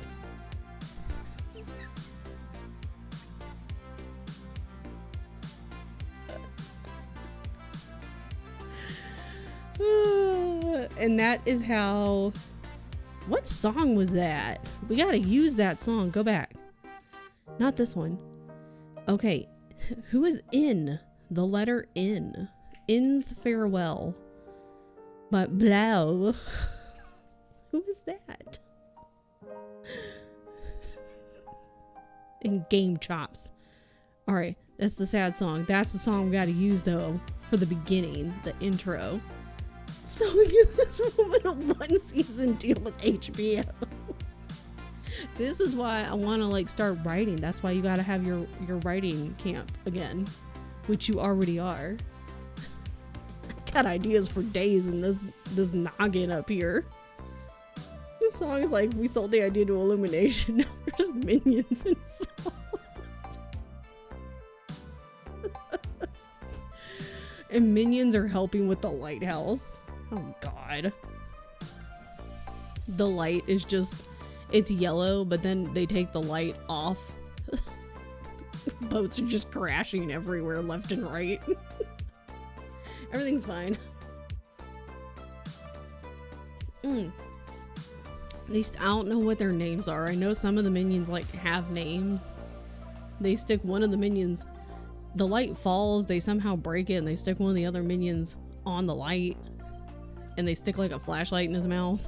And that is how... What song was that? We gotta use that song. Go back. Not this one. Okay. Who is in? The letter N. N's Farewell. But Blau. Who is that? And Game Chops. Alright, that's the sad song. That's the song we gotta use though for the beginning, the intro. So we get this woman a 1-season deal with HBO. So this is why I want to like start writing. That's why you gotta have your writing camp again, which you already are. I got ideas for days in this noggin up here. This song is like, we sold the idea to Illumination. Now there's minions involved. And minions are helping with the lighthouse. Oh god. The light is just, it's yellow, but then they take the light off. Boats are just crashing everywhere left and right. Everything's fine. At least I don't know what their names are. I know some of the minions like have names. They stick one of the minions, the light falls, they somehow break it, and they stick one of the other minions on the light. and they stick like a flashlight in his mouth.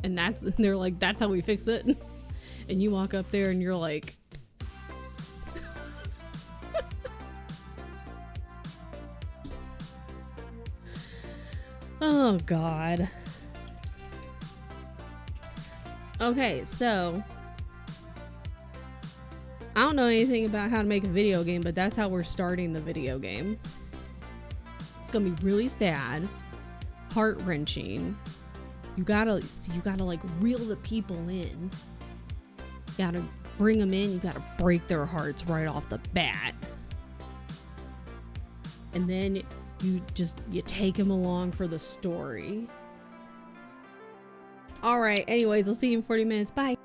And they're like, that's how we fix it. And you walk up there and you're like, oh God. Okay, so I don't know anything about how to make a video game, but that's how we're starting the video game. It's gonna be really sad, heart-wrenching. You gotta like reel the people in. You gotta bring them in. You gotta break their hearts right off the bat. And then you take them along for the story. All right, anyways, I'll see you in 40 minutes. Bye.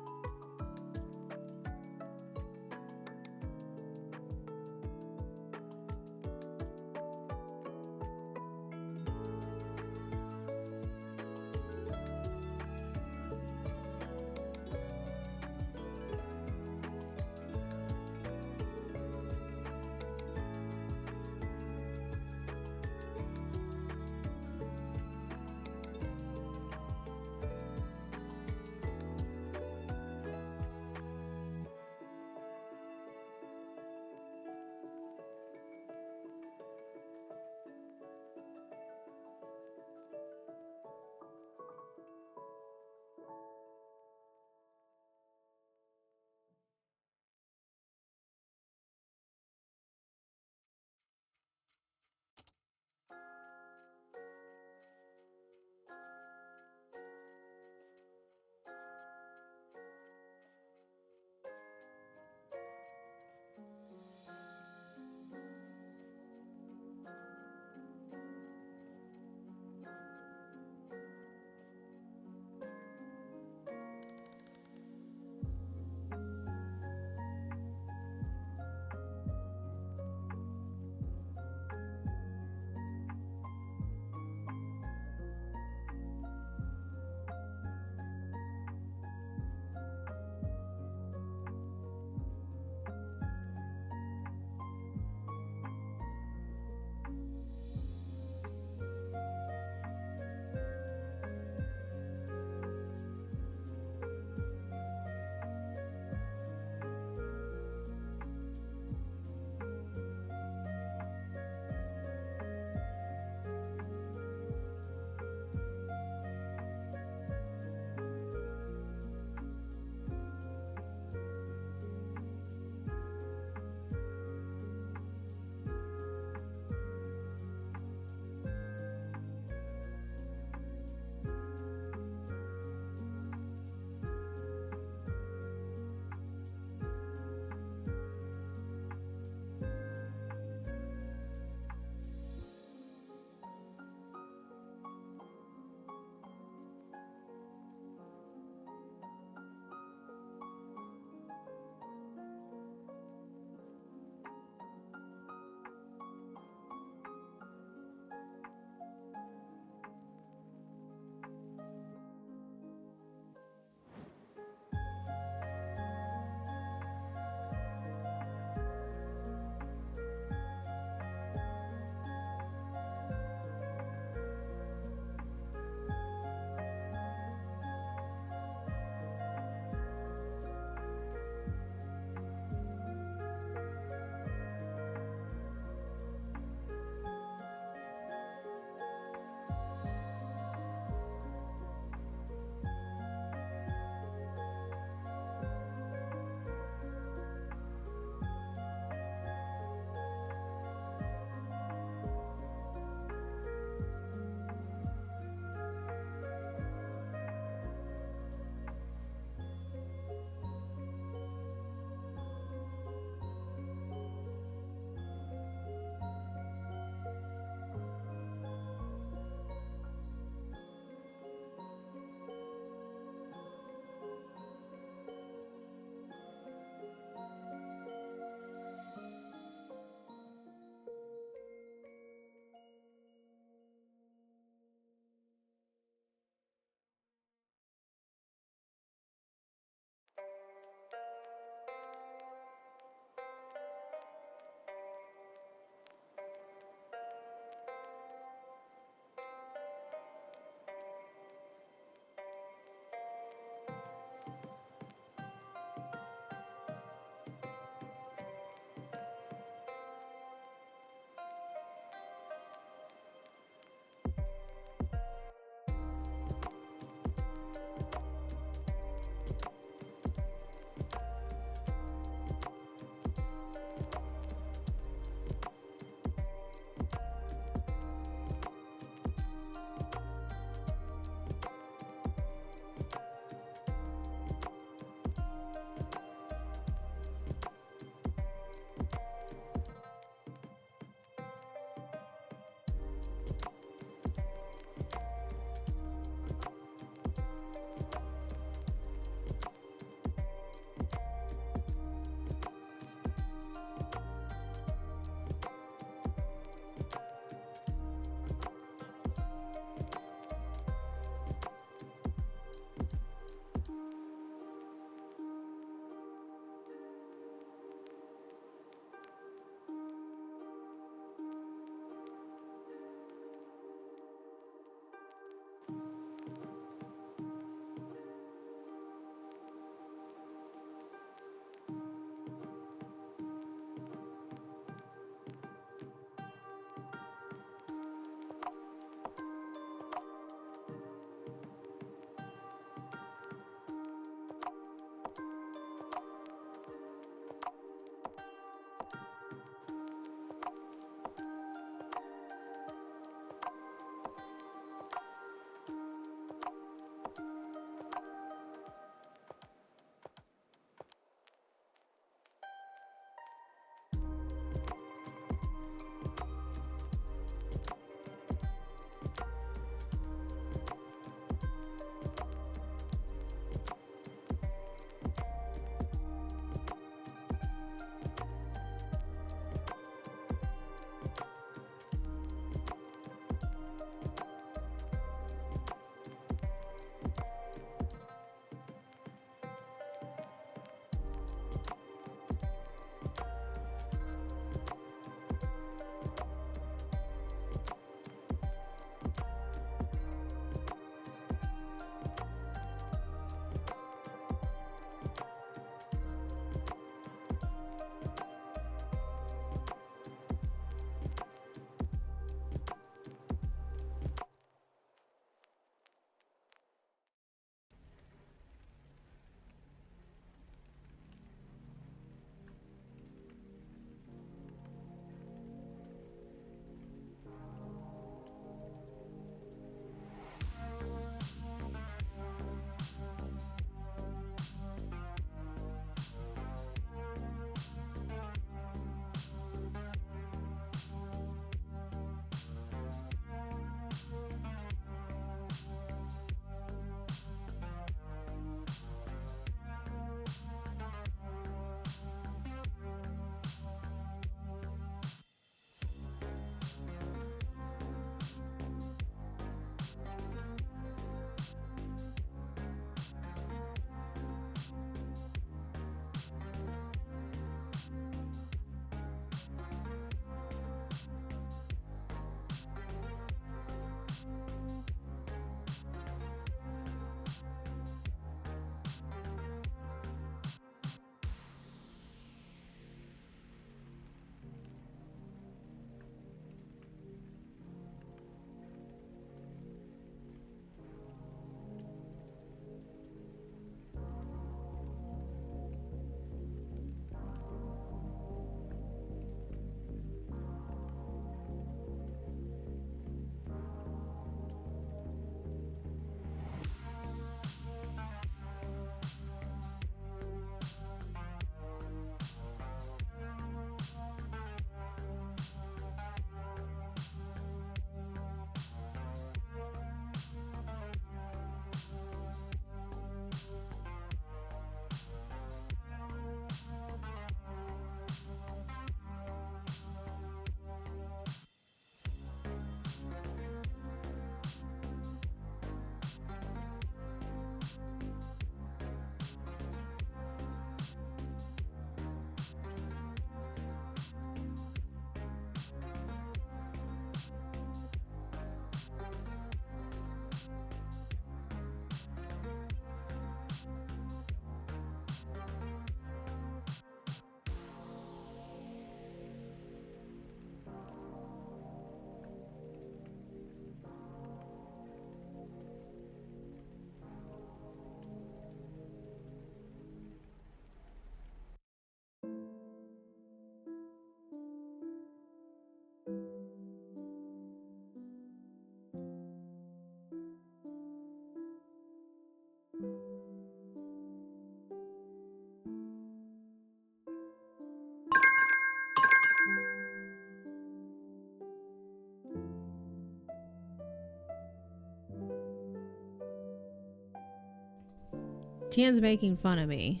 Tian's making fun of me.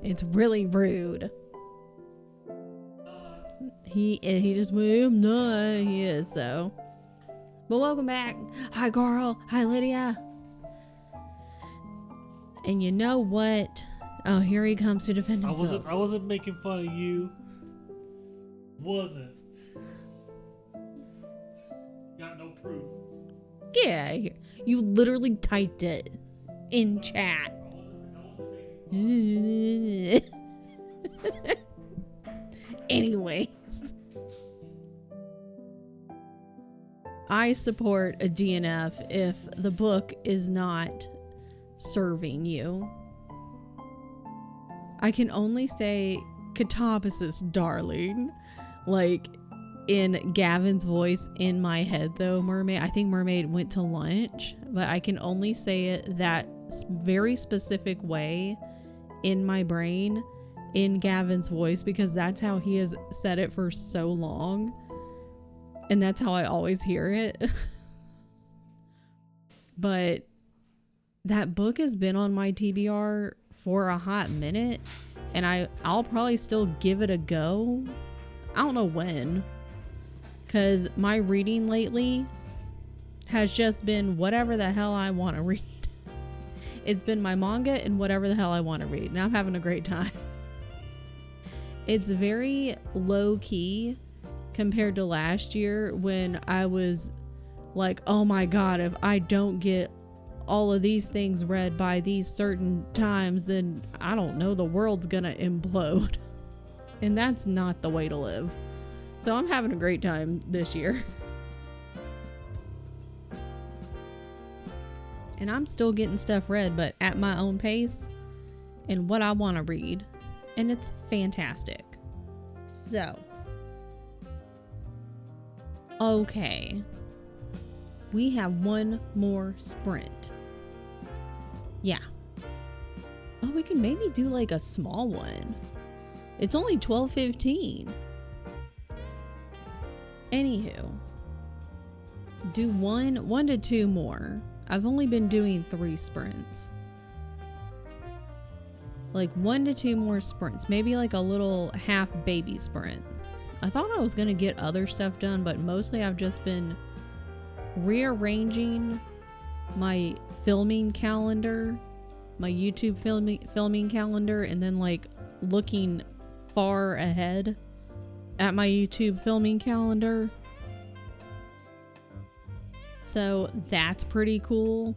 It's really rude. He just went, no, he is though. But welcome back. Hi Carl. Hi Lydia. And you know what? Oh, here he comes to defend himself. I wasn't making fun of you. Wasn't. Got no proof. Yeah, you literally typed it in chat. Anyways, I support a DNF if the book is not serving you. I can only say catabasis, darling. Like in Gavin's voice in my head though, Mermaid. I think Mermaid went to lunch, but I can only say it that very specific way in my brain in Gavin's voice because that's how he has said it for so long. And that's how I always hear it. But that book has been on my TBR for a hot minute, and I'll probably still give it a go. I don't know when, because my reading lately has just been whatever the hell I want to read. It's been my manga and whatever the hell I want to read, and I'm having a great time. It's very low key compared to last year when I was like, oh my god, if I don't get all of these things read by these certain times, then I don't know, the world's gonna implode. And that's not the way to live. So I'm having a great time this year. And I'm still getting stuff read, but at my own pace and what I want to read. And it's fantastic. So, okay. We have one more sprint. Yeah. Oh, we can maybe do like a small one. It's only 12:15. Anywho. Do one to two more. I've only been doing 3 sprints. Like 1 to 2 more sprints. Maybe like a little half baby sprint. I thought I was going to get other stuff done, but mostly I've just been rearranging my filming calendar, my YouTube filming calendar, and then like looking far ahead at my YouTube filming calendar. So that's pretty cool.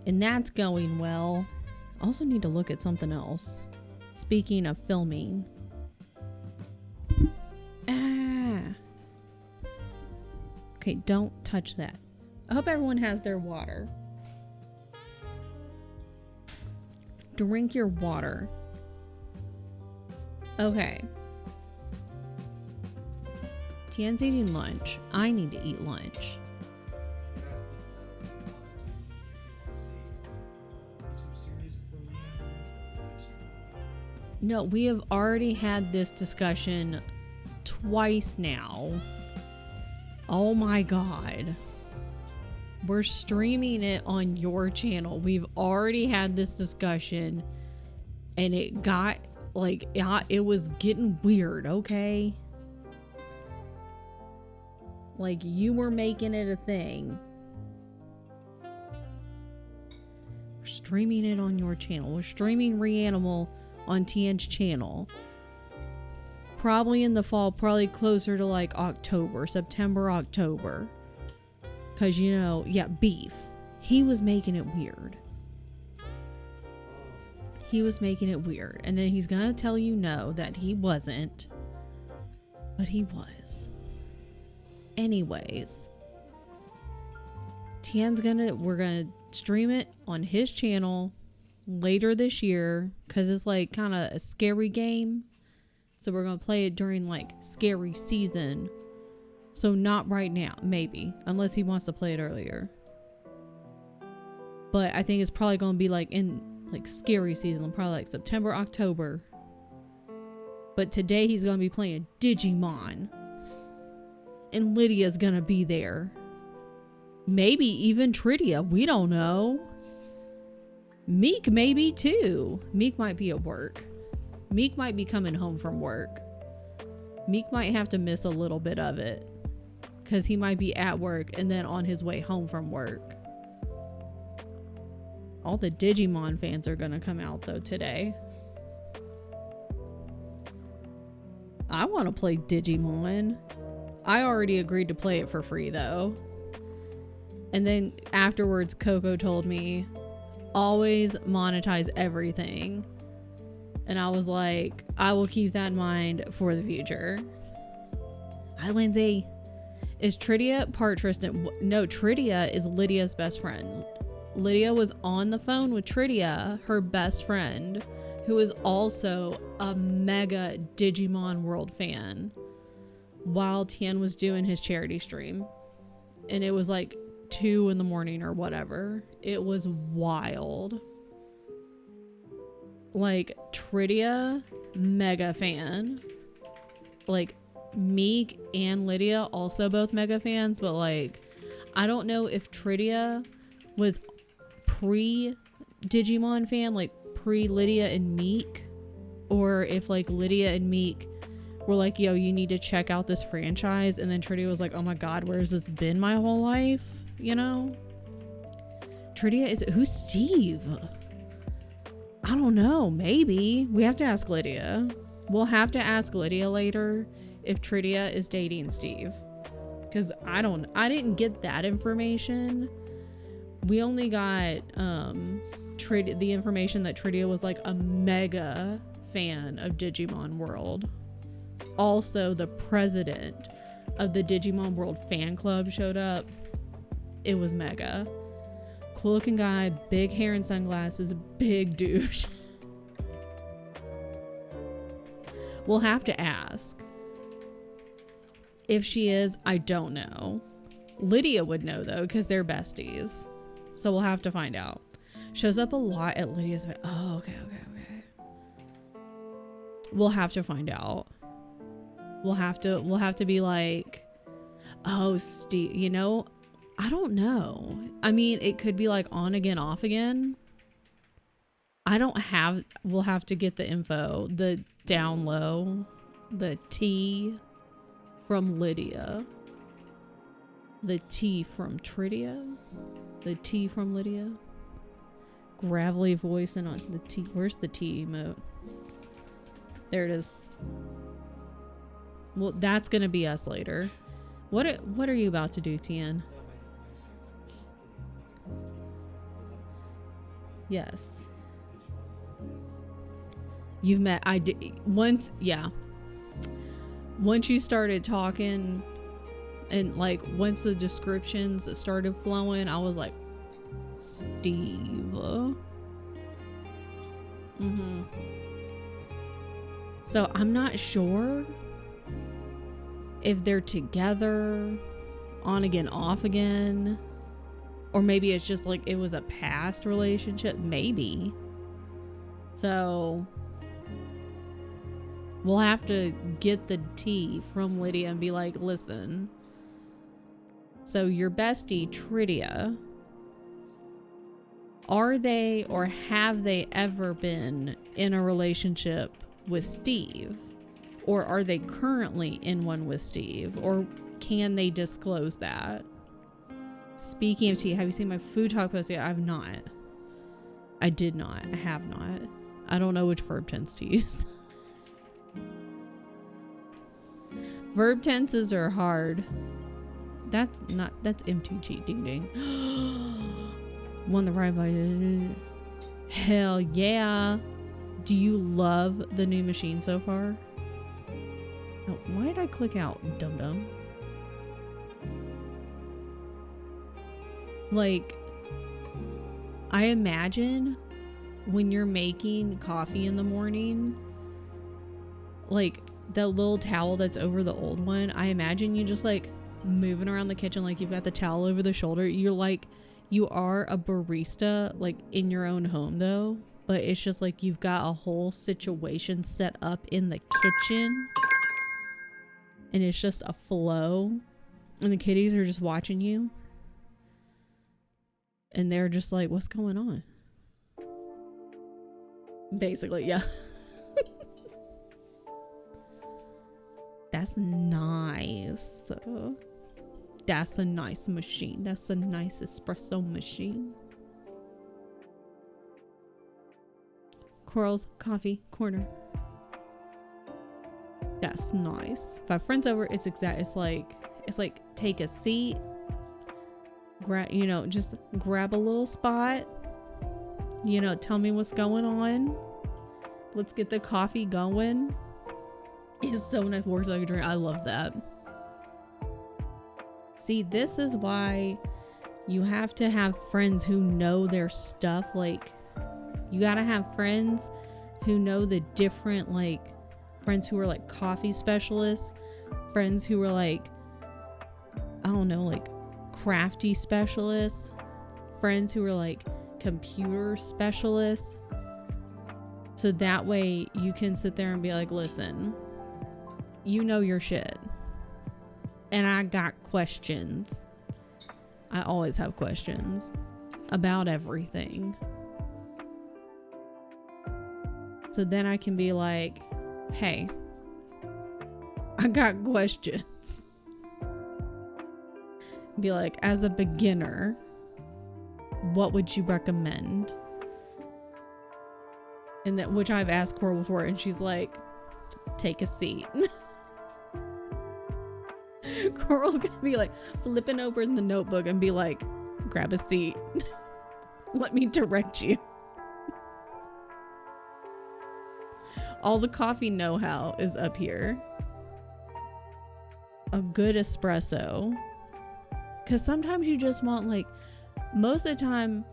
And that's going well. Also need to look at something else. Speaking of filming. Okay, don't touch that. I hope everyone has their water. Drink your water. Okay. Tian's eating lunch. I need to eat lunch. No, we have already had this discussion twice now. Oh my god. We're streaming it on your channel. We've already had this discussion and it got like, it was getting weird, okay? Like you were making it a thing. We're streaming it on your channel. We're streaming Reanimal on Tian's channel. Probably in the fall, probably closer to like October, September, October. Cause you know, yeah, beef. He was making it weird. He was making it weird. And then he's gonna tell you no, that he wasn't. But he was. Anyways. We're gonna stream it on his channel later this year, because it's like kind of a scary game, so we're gonna play it during like scary season, so not right now, maybe, unless he wants to play it earlier, but I think it's probably gonna be like in like scary season, probably like September, October. But today he's gonna be playing Digimon and Lydia's gonna be there, maybe even Tridia, we don't know. Meek maybe too. Meek might be at work. Meek might be coming home from work. Meek might have to miss a little bit of it because he might be at work and then on his way home from work. All the Digimon fans are gonna come out though today. I want to play Digimon. I already agreed to play it for free though. And then afterwards, Coco told me, always monetize everything. And I was like, I will keep that in mind for the future. Hi, Lindsay. Is Tridia part Tristan? No, Tridia is Lydia's best friend. Lydia was on the phone with Tridia, her best friend, who is also a mega Digimon World fan, while Tien was doing his charity stream. And it was like 2 a.m. or whatever. It was wild. Like, Tridia, mega fan. Like, Meek and Lydia also both mega fans, but like, I don't know if Tridia was pre-Digimon fan, like pre-Lydia and Meek, or if like Lydia and Meek were like, yo, you need to check out this franchise, and then Tridia was like, oh my god, where's this been my whole life? You know? Tridia is, who's Steve? I don't know, maybe. We have to ask Lydia. We'll have to ask Lydia later if Tridia is dating Steve. Because I didn't get that information. We only got the information that Tridia was like a mega fan of Digimon World. Also, the president of the Digimon World fan club showed up. It was mega. Cool looking guy, big hair and sunglasses, big douche. We'll have to ask. If she is, I don't know. Lydia would know though, because they're besties. So we'll have to find out. Shows up a lot at Lydia's event. Oh, okay. We'll have to find out. We'll have to be like, oh, Steve, you know, I don't know. I mean, it could be like on again, off again. We'll have to get the info, the down low, the tea from Lydia, the tea from Tridia, the tea from Lydia, gravelly voice and on the tea. Where's the tea emote? There it is. Well, that's gonna be us later. What are you about to do, Tien? Yes. You've met, I did once, yeah. Once you started talking and like once the descriptions started flowing, I was like, Steve. So I'm not sure if they're together, on again, off again, or maybe it's just like it was a past relationship, maybe. So we'll have to get the tea from Lydia and be like, listen, so your bestie Tridia, are they or have they ever been in a relationship with Steve? Or are they currently in one with Steve? Or can they disclose that? Speaking of tea, have you seen my food talk post yet? I have not. I did not. I have not. I don't know which verb tense to use. Verb tenses are hard. That's M2G. Ding ding. Won the right by. Hell yeah. Do you love the new machine so far? Oh, why did I click out, dum dum? Like, I imagine when you're making coffee in the morning, like the little towel that's over the old one, I imagine you just like moving around the kitchen like you've got the towel over the shoulder. You're like, you are a barista like in your own home though, but it's just like you've got a whole situation set up in the kitchen. And it's just a flow. And the kitties are just watching you. And they're just like, what's going on? Basically, yeah. That's nice. That's a nice machine. That's a nice espresso machine. Coral's Coffee Corner. That's nice. If I have friends over, it's like take a seat, just grab a little spot, tell me what's going on. Let's get the coffee going. It's so nice. Works like a drink. I love that. See, this is why you have to have friends who know their stuff. Like, you gotta have friends who know the different, friends who are like coffee specialists, friends who are like, I don't know, crafty specialists, friends who are like computer specialists. So that way you can sit there and be like, listen, you know your shit. And I got questions. I always have questions about everything. So then I can be like, hey, I got questions. Be like, as a beginner, what would you recommend? And that, which I've asked Coral before, and she's like, take a seat. Coral's gonna be like flipping open the notebook and be like, grab a seat. Let me direct you. All the coffee know-how is up here. A good espresso. Because sometimes you just want, most of the time,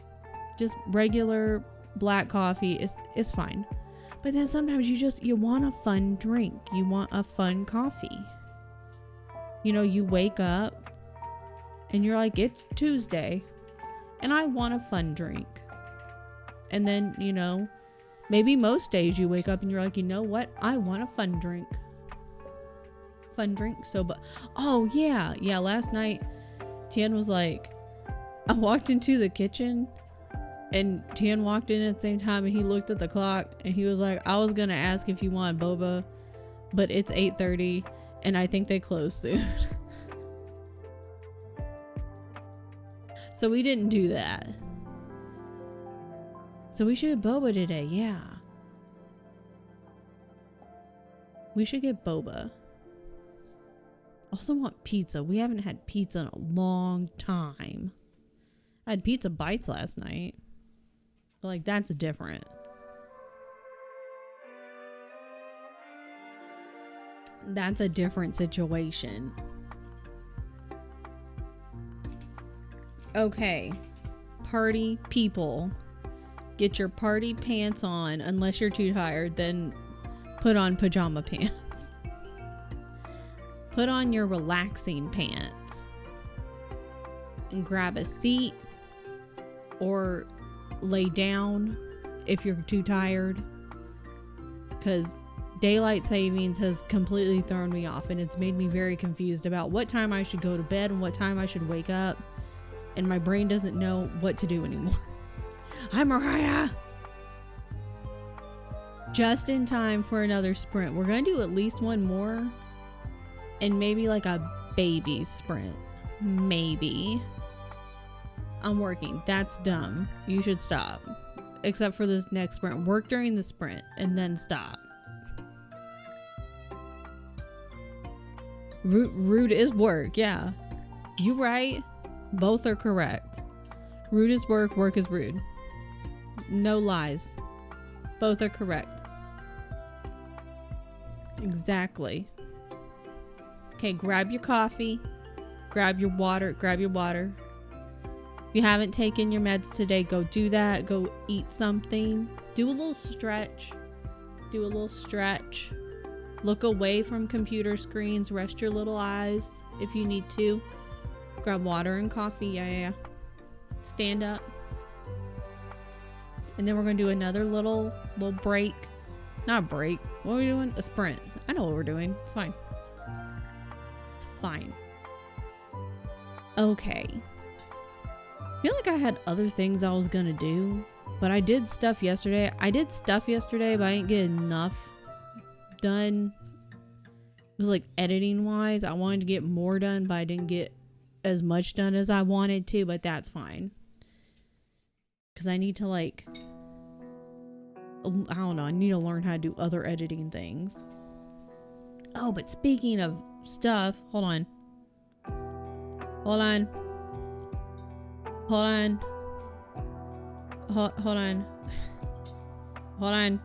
just regular black coffee is fine. But then sometimes you want a fun drink. You want a fun coffee. You wake up and you're like, it's Tuesday and I want a fun drink. And then, maybe most days you wake up and you're like, you know what? I want a fun drink. So, last night, Tian was like, I walked into the kitchen and Tian walked in at the same time and he looked at the clock and he was like, I was going to ask if you want boba, but it's 8:30 and I think they close soon. So we didn't do that. So we should get boba today. Yeah. We should get boba. Also want pizza. We haven't had pizza in a long time. I had pizza bites last night. But that's different. That's a different situation. Okay. Party people. Get your party pants on. Unless you're too tired, then put on pajama pants. Put on your relaxing pants. And grab a seat. Or lay down if you're too tired. Because daylight savings has completely thrown me off. And it's made me very confused about what time I should go to bed and what time I should wake up. And my brain doesn't know what to do anymore. Hi, Mariah! Just in time for another sprint. We're going to do at least one more. And maybe a baby sprint. Maybe. I'm working. That's dumb. You should stop. Except for this next sprint. Work during the sprint and then stop. Rude is work. Yeah. You right. Both are correct. Rude is work. Work is rude. No lies. Both are correct. Exactly. Okay, grab your coffee. Grab your water. If you haven't taken your meds today, go do that. Go eat something. Do a little stretch. Look away from computer screens. Rest your little eyes if you need to. Grab water and coffee. Yeah. Stand up. And then we're going to do another little break. Not break. What are we doing? A sprint. I know what we're doing. It's fine. Okay. I feel like I had other things I was going to do. But I did stuff yesterday. But I didn't get enough done. It was like editing wise. I wanted to get more done, but I didn't get as much done as I wanted to, but that's fine. Because I need to like, I don't know, I need to learn how to do other editing things. Oh, but speaking of stuff, hold on. Hold on. Hold on. Hold on. Hold on.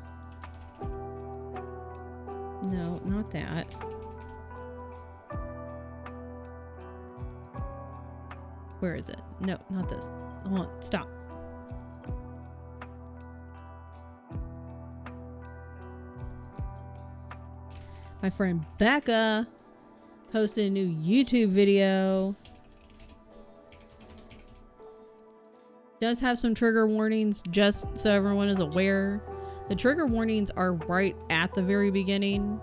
No, not that. Where is it? No, not this. Hold on, stop. My friend Becca posted a new YouTube video. Does have some trigger warnings, just so everyone is aware. The trigger warnings are right at the very beginning,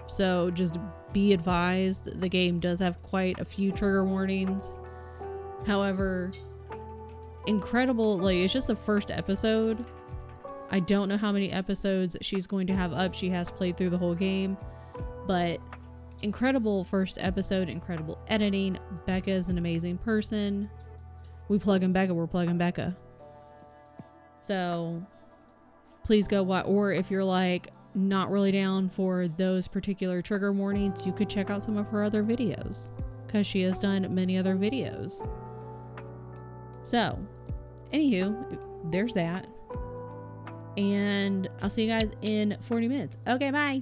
so just be advised. The game does have quite a few trigger warnings. However, incredible, like, it's just the first episode. I don't know how many episodes she's going to have up. She has played through the whole game, but incredible first episode, incredible editing. Becca is an amazing person. We plug in Becca, we're plugging Becca. So please go watch, or if you're like not really down for those particular trigger warnings, you could check out some of her other videos because she has done many other videos. So anywho, there's that. And I'll see you guys in 40 minutes. Okay, bye.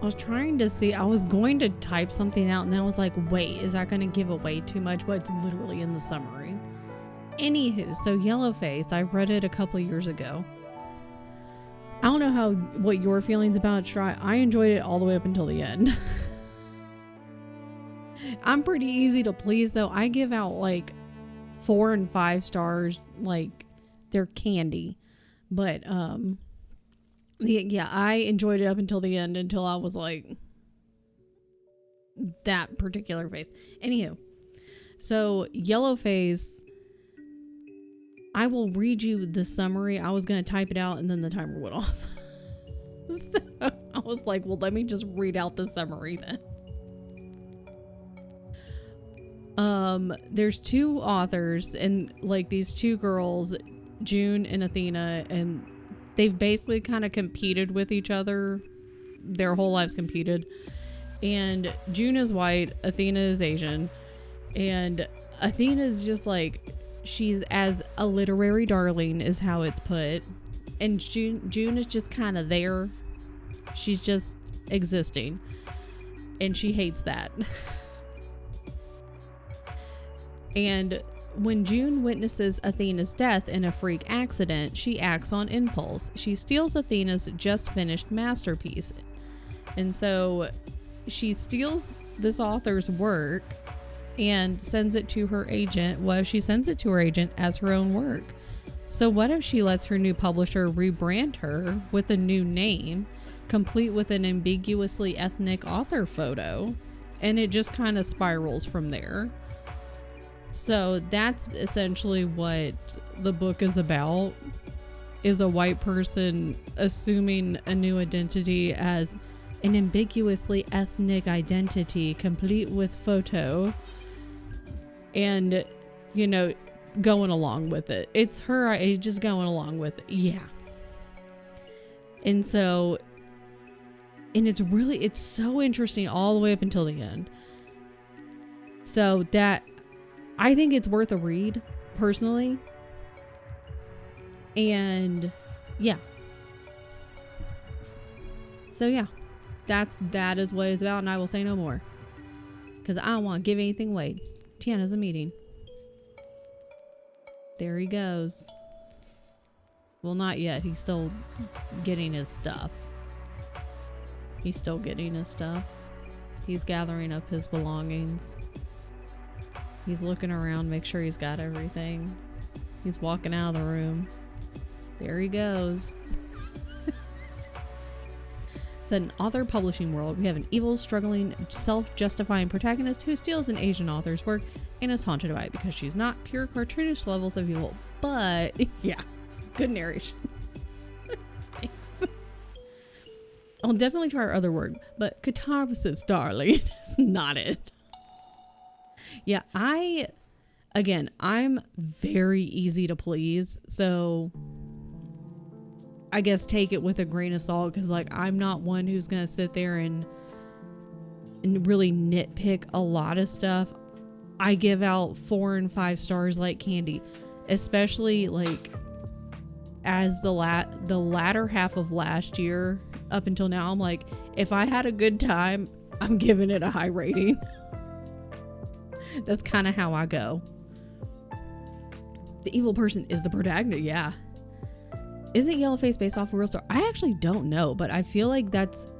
I was trying to see, I was going to type something out and then I was like, wait, is that going to give away too much? But it's literally in the summary. Anywho, so Yellowface, I read it a couple of years ago. I don't know what your feelings about it, Stry. I enjoyed it all the way up until the end. I'm pretty easy to please though. I give out like 4 and 5 stars, like they're candy. But yeah, I enjoyed it up until the end, until I was like that particular face. Anywho, so Yellowface, I will read you the summary. I was going to type it out and then the timer went off. So I was like, well, let me just read out the summary then. There's 2 authors and like these 2 girls, June and Athena, and they've basically kind of competed with each other. Their whole lives competed. And June is white, Athena is Asian. And Athena is just like, she's as a literary darling is how it's put. And June is just kind of there. She's just existing. And she hates that. And when June witnesses Athena's death in a freak accident, she acts on impulse. She steals Athena's just finished masterpiece. And so she steals this author's work and sends it to her agent. Well, she sends it to her agent as her own work. So what if she lets her new publisher rebrand her with a new name, complete with an ambiguously ethnic author photo? And it just kind of spirals from there. So that's essentially what the book is about, is a white person assuming a new identity as an ambiguously ethnic identity, complete with photo, and, you know, going along with it. It's her just going along with it. Yeah. And so, and it's so interesting all the way up until the end. So that, I think it's worth a read, personally. And yeah. So yeah, that is what it's about, and I will say no more, because I don't want to give anything away. Tiana's a meeting. There he goes. Well, not yet. He's still getting his stuff. He's gathering up his belongings. He's looking around, make sure he's got everything. He's walking out of the room. There he goes. Set in author publishing world, we have an evil, struggling, self-justifying protagonist who steals an Asian author's work and is haunted by it because she's not pure cartoonish levels of evil. But, yeah, good narration. Thanks. I'll definitely try our other word, but catharsis, darling, is not it. Yeah, I'm very easy to please, so I guess take it with a grain of salt, because like I'm not one who's gonna sit there and really nitpick a lot of stuff. I give out 4 and 5 stars like candy, especially like as the latter half of last year up until now. I'm like, if I had a good time, I'm giving it a high rating. That's kind of how I go. The evil person is the protagonist. Yeah. Isn't Yellowface based off a real story? I actually don't know, but I feel like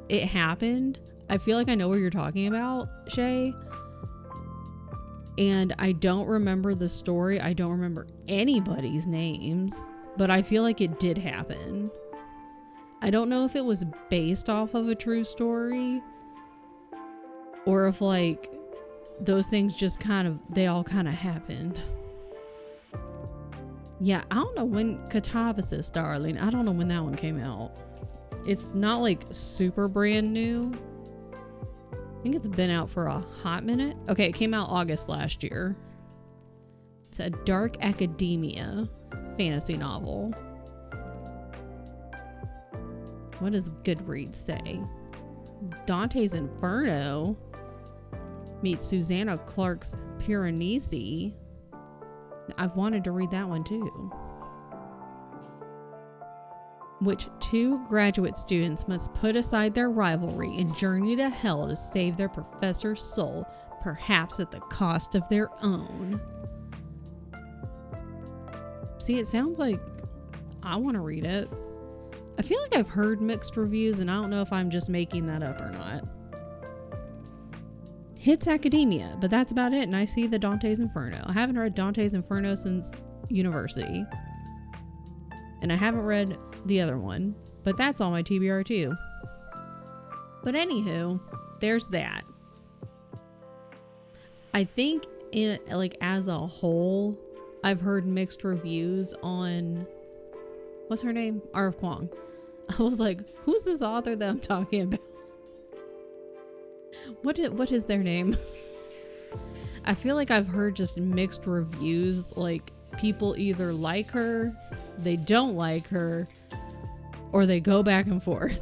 it happened. I feel like I know what you're talking about, Shay. And I don't remember the story. I don't remember anybody's names, but I feel like it did happen. I don't know if it was based off of a true story, or if like those things just they all kind of happened. Yeah, I don't know when Catharsis, darling. I don't know when that one came out. It's not like super brand new. I think it's been out for a hot minute. Okay, it came out August last year. It's a dark academia fantasy novel. What does Goodreads say? Dante's Inferno meets Susanna Clark's Piranesi. I've wanted to read that one too. which two graduate students must put aside their rivalry and journey to hell to save their professor's soul, perhaps at the cost of their own. See, it sounds like I want to read it. I feel like I've heard mixed reviews, and I don't know if I'm just making that up or not. Hits academia, but that's about it, and I see the Dante's Inferno. I haven't read Dante's Inferno since university. And I haven't read the other one, but that's on my TBR too. But anywho, there's that. I think in like as a whole, I've heard mixed reviews on what's her name? R.F. Kuang. I was like, who's this author that I'm talking about? What is their name? I feel like I've heard just mixed reviews, like people either like her, they don't like her, or they go back and forth.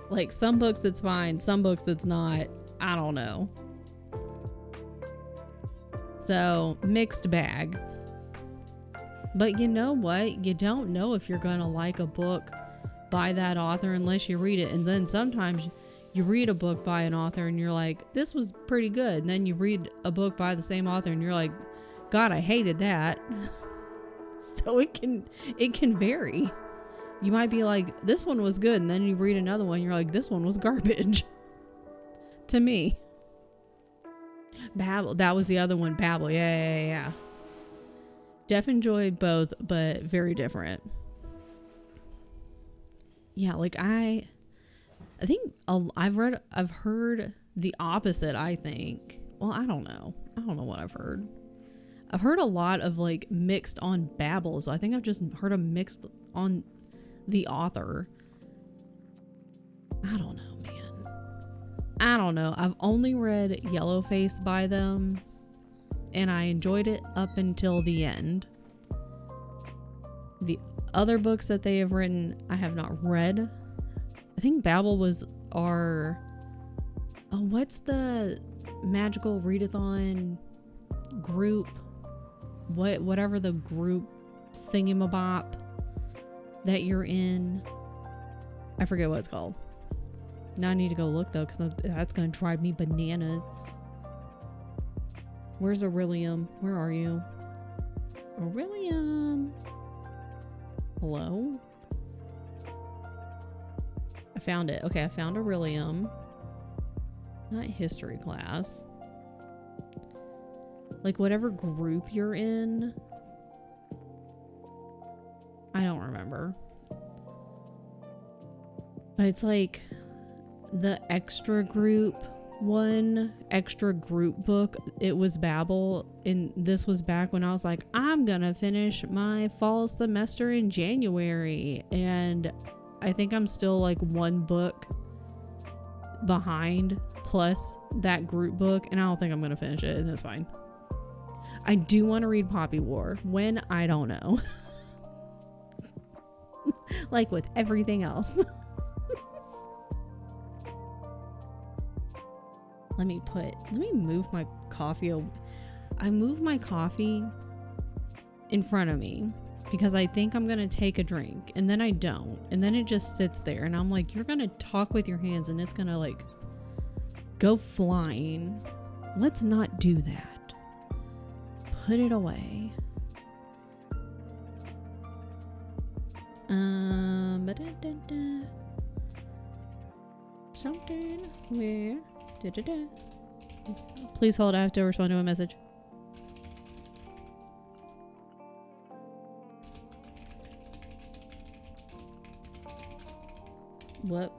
Like some books it's fine, some books it's not. I don't know. So, mixed bag. But you know what? You don't know if you're gonna like a book by that author unless you read it. And then sometimes you read a book by an author and you're like, this was pretty good. And then you read a book by the same author and you're like, God, I hated that. So it can vary. You might be like, this one was good, and then you read another one, you're like, this one was garbage. To me. Babel, that was the other one. Babel, yeah. Jeff enjoyed both, but very different. Yeah, like I think I've heard the opposite, I think. Well, I don't know what I've heard. I've heard a lot of like mixed on Babel, so I think I've just heard a mixed on the author. I don't know, man. I don't know. I've only read Yellowface by them, and I enjoyed it up until the end. The other books that they have written, I have not read. I think Babel was our... Oh, what's the magical readathon group? Whatever the group thingamabop that you're in. I forget what it's called. Now I need to go look though, because that's going to drive me bananas. Where's Aurelium? Where are you? Aurelium. Hello? I found it. Okay, I found Aurelium. Not history class. Like whatever group you're in. I don't remember. But it's like the extra group book. It was Babel, and this was back when I was like, I'm gonna finish my fall semester in January, and I think I'm still like one book behind plus that group book, and I don't think I'm gonna finish it, and that's fine. I do want to read Poppy War. When? I don't know. Like with everything else. Let me move my coffee. I move my coffee in front of me because I think I'm going to take a drink, and then I don't. And then it just sits there, and I'm like, you're going to talk with your hands and it's going to like go flying. Let's not do that. Put it away. Something where please hold. I have to respond to a message. What?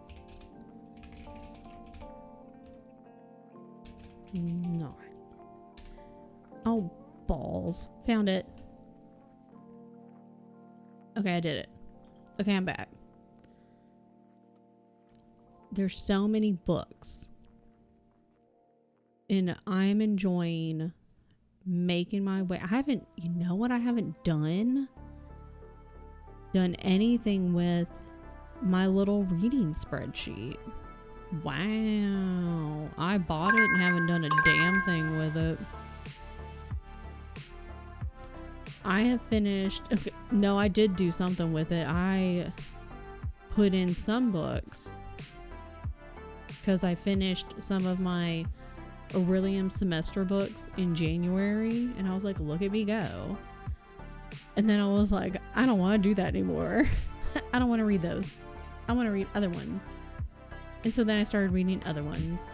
Not. Oh, balls. Found it. Okay, I did it. Okay, I'm back. There's so many books. And I'm enjoying making my way. You know what I haven't done? Done anything with my little reading spreadsheet. Wow. I bought it and haven't done a damn thing with it. I have finished. Okay, no, I did do something with it. put in some books because I finished some of my Aurelium semester books in January, and I was like, look at me go. And then I was like, I don't want to do that anymore. I don't want to read those. I want to read other ones. And so then I started reading other ones.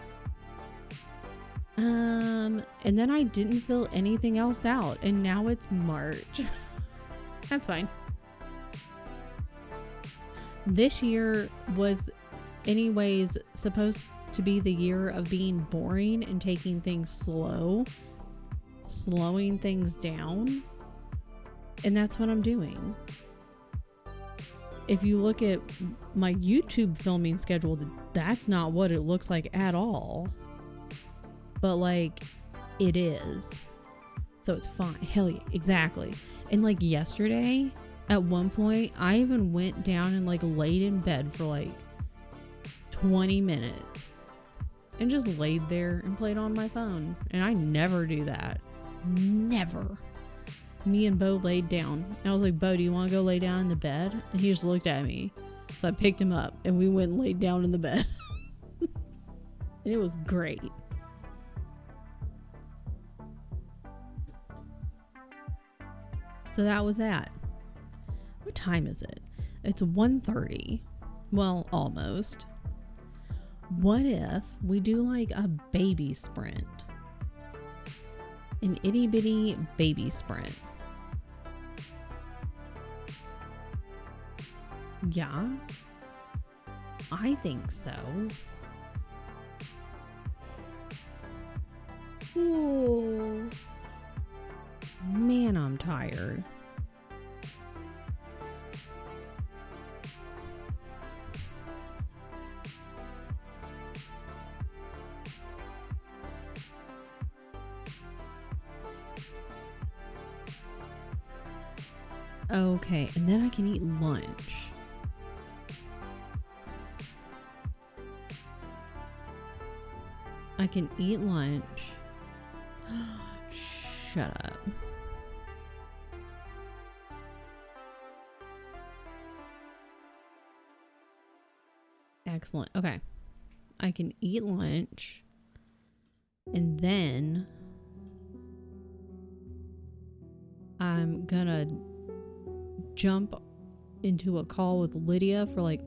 And then I didn't fill anything else out, and now it's March. That's fine. This year was anyways supposed to be the year of being boring and taking things slow, slowing things down. And that's what I'm doing. If you look at my YouTube filming schedule, that's not what it looks like at all. But like, it is. So it's fine. Hell yeah, exactly. And like yesterday, at one point, I even went down and like laid in bed for like 20 minutes and just laid there and played on my phone. And I never do that. Never. Me and Bo laid down. I was like, Bo, do you want to go lay down in the bed? And he just looked at me. So I picked him up and we went and laid down in the bed. And it was great. So that was that. What time is it? It's 1:30. Well, almost. What if we do like a baby sprint? An itty bitty baby sprint. Yeah, I think so. Oh, man, I'm tired. Okay, and then I can eat lunch. I can eat lunch. Shut up. Excellent. Okay. I can eat lunch. And then I'm gonna jump into a call with Lydia for like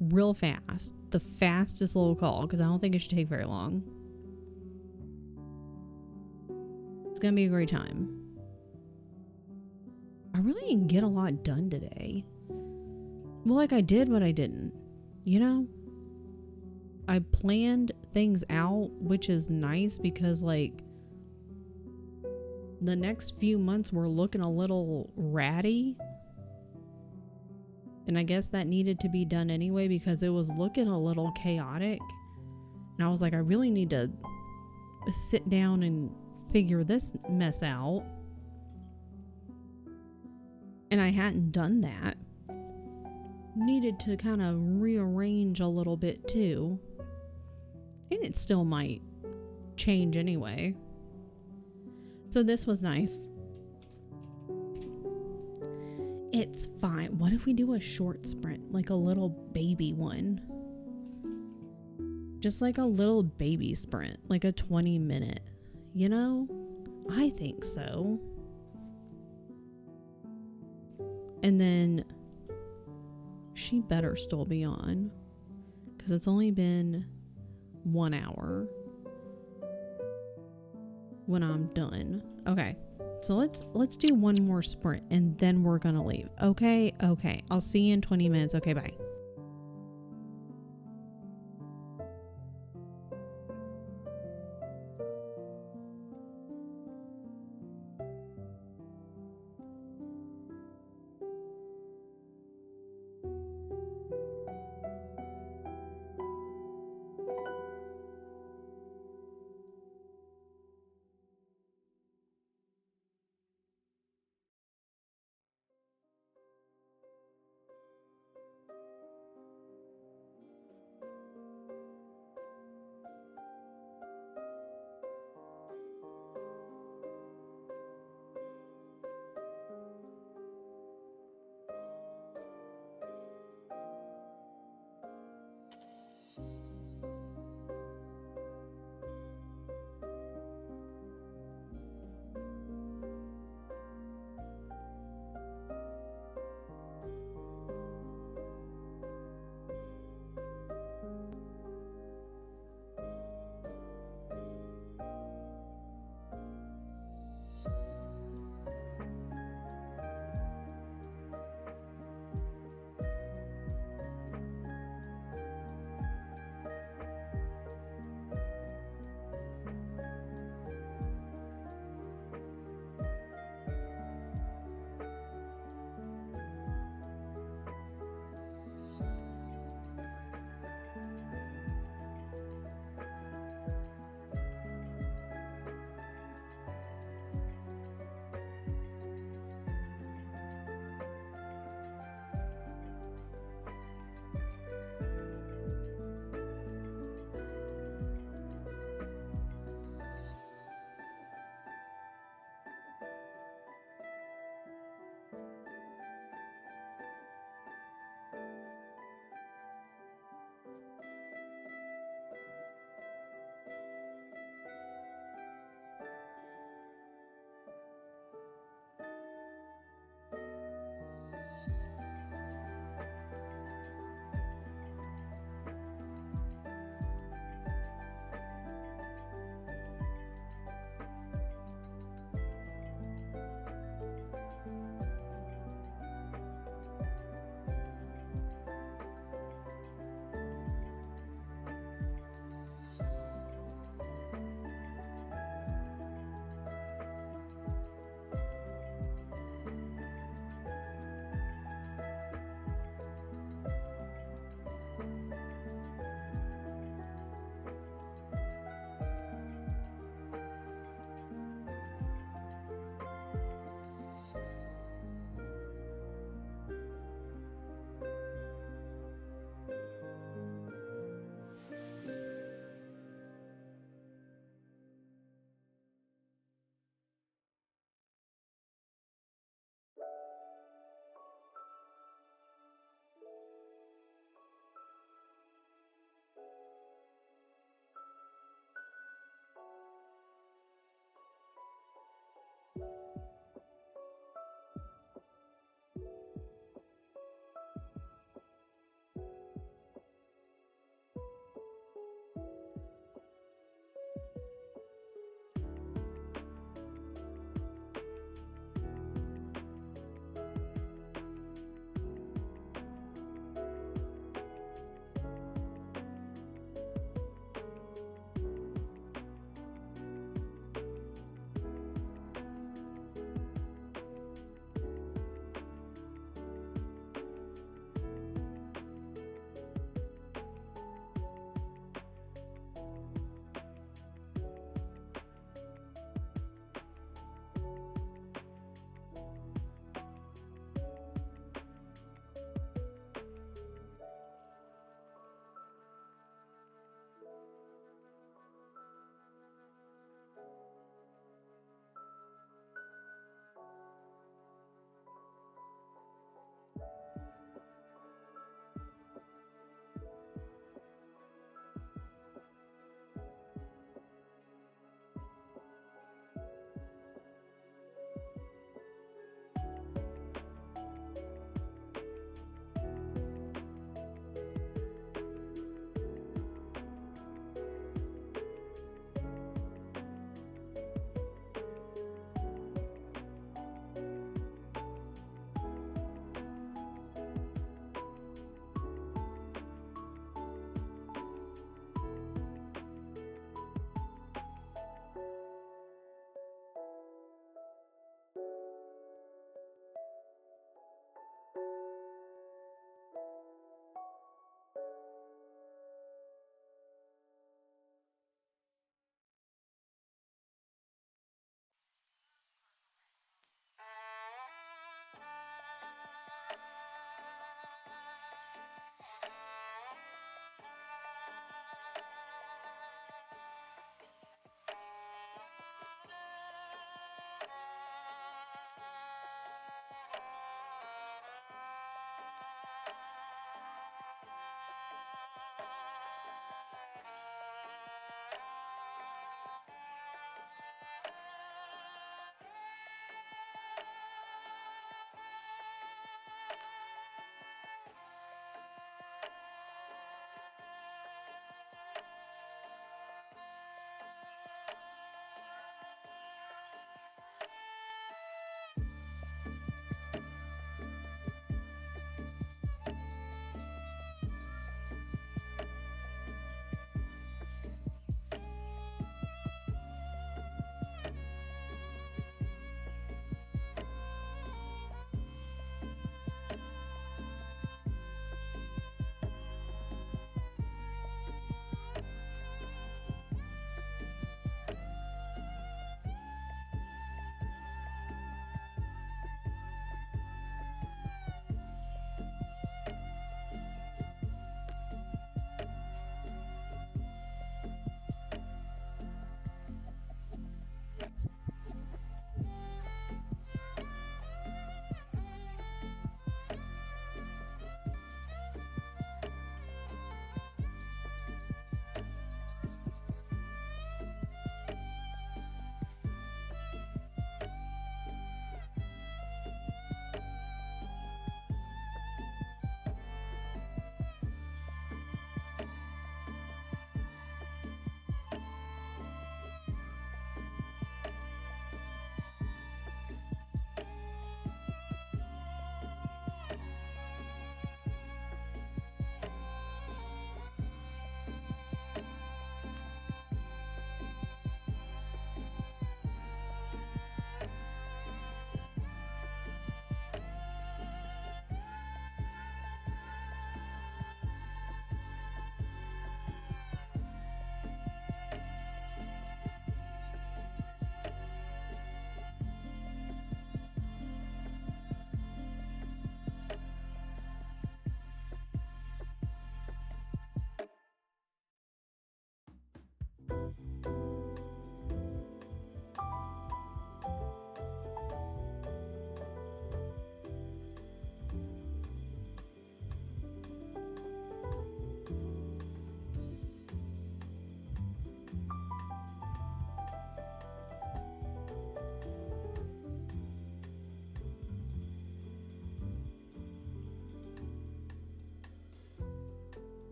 real fast. The fastest little call, because I don't think it should take very long. It's gonna be a great time. I really didn't get a lot done today. Well, like I did, but I didn't. You know? I planned things out, which is nice because like the next few months were looking a little ratty. And I guess that needed to be done anyway because it was looking a little chaotic. And I was like, I really need to sit down and figure this mess out. And I hadn't done that. Needed to kind of rearrange a little bit too. And it still might change anyway. So this was nice. It's fine. What if we do a short sprint? Like a little baby one. Just like a little baby sprint. Like a 20-minute. You know? I think so. And then she better still be on. Because it's only been 1 hour. When I'm done. Okay. So let's do one more sprint and then we're gonna leave. Okay. I'll see you in 20 minutes. Okay, bye.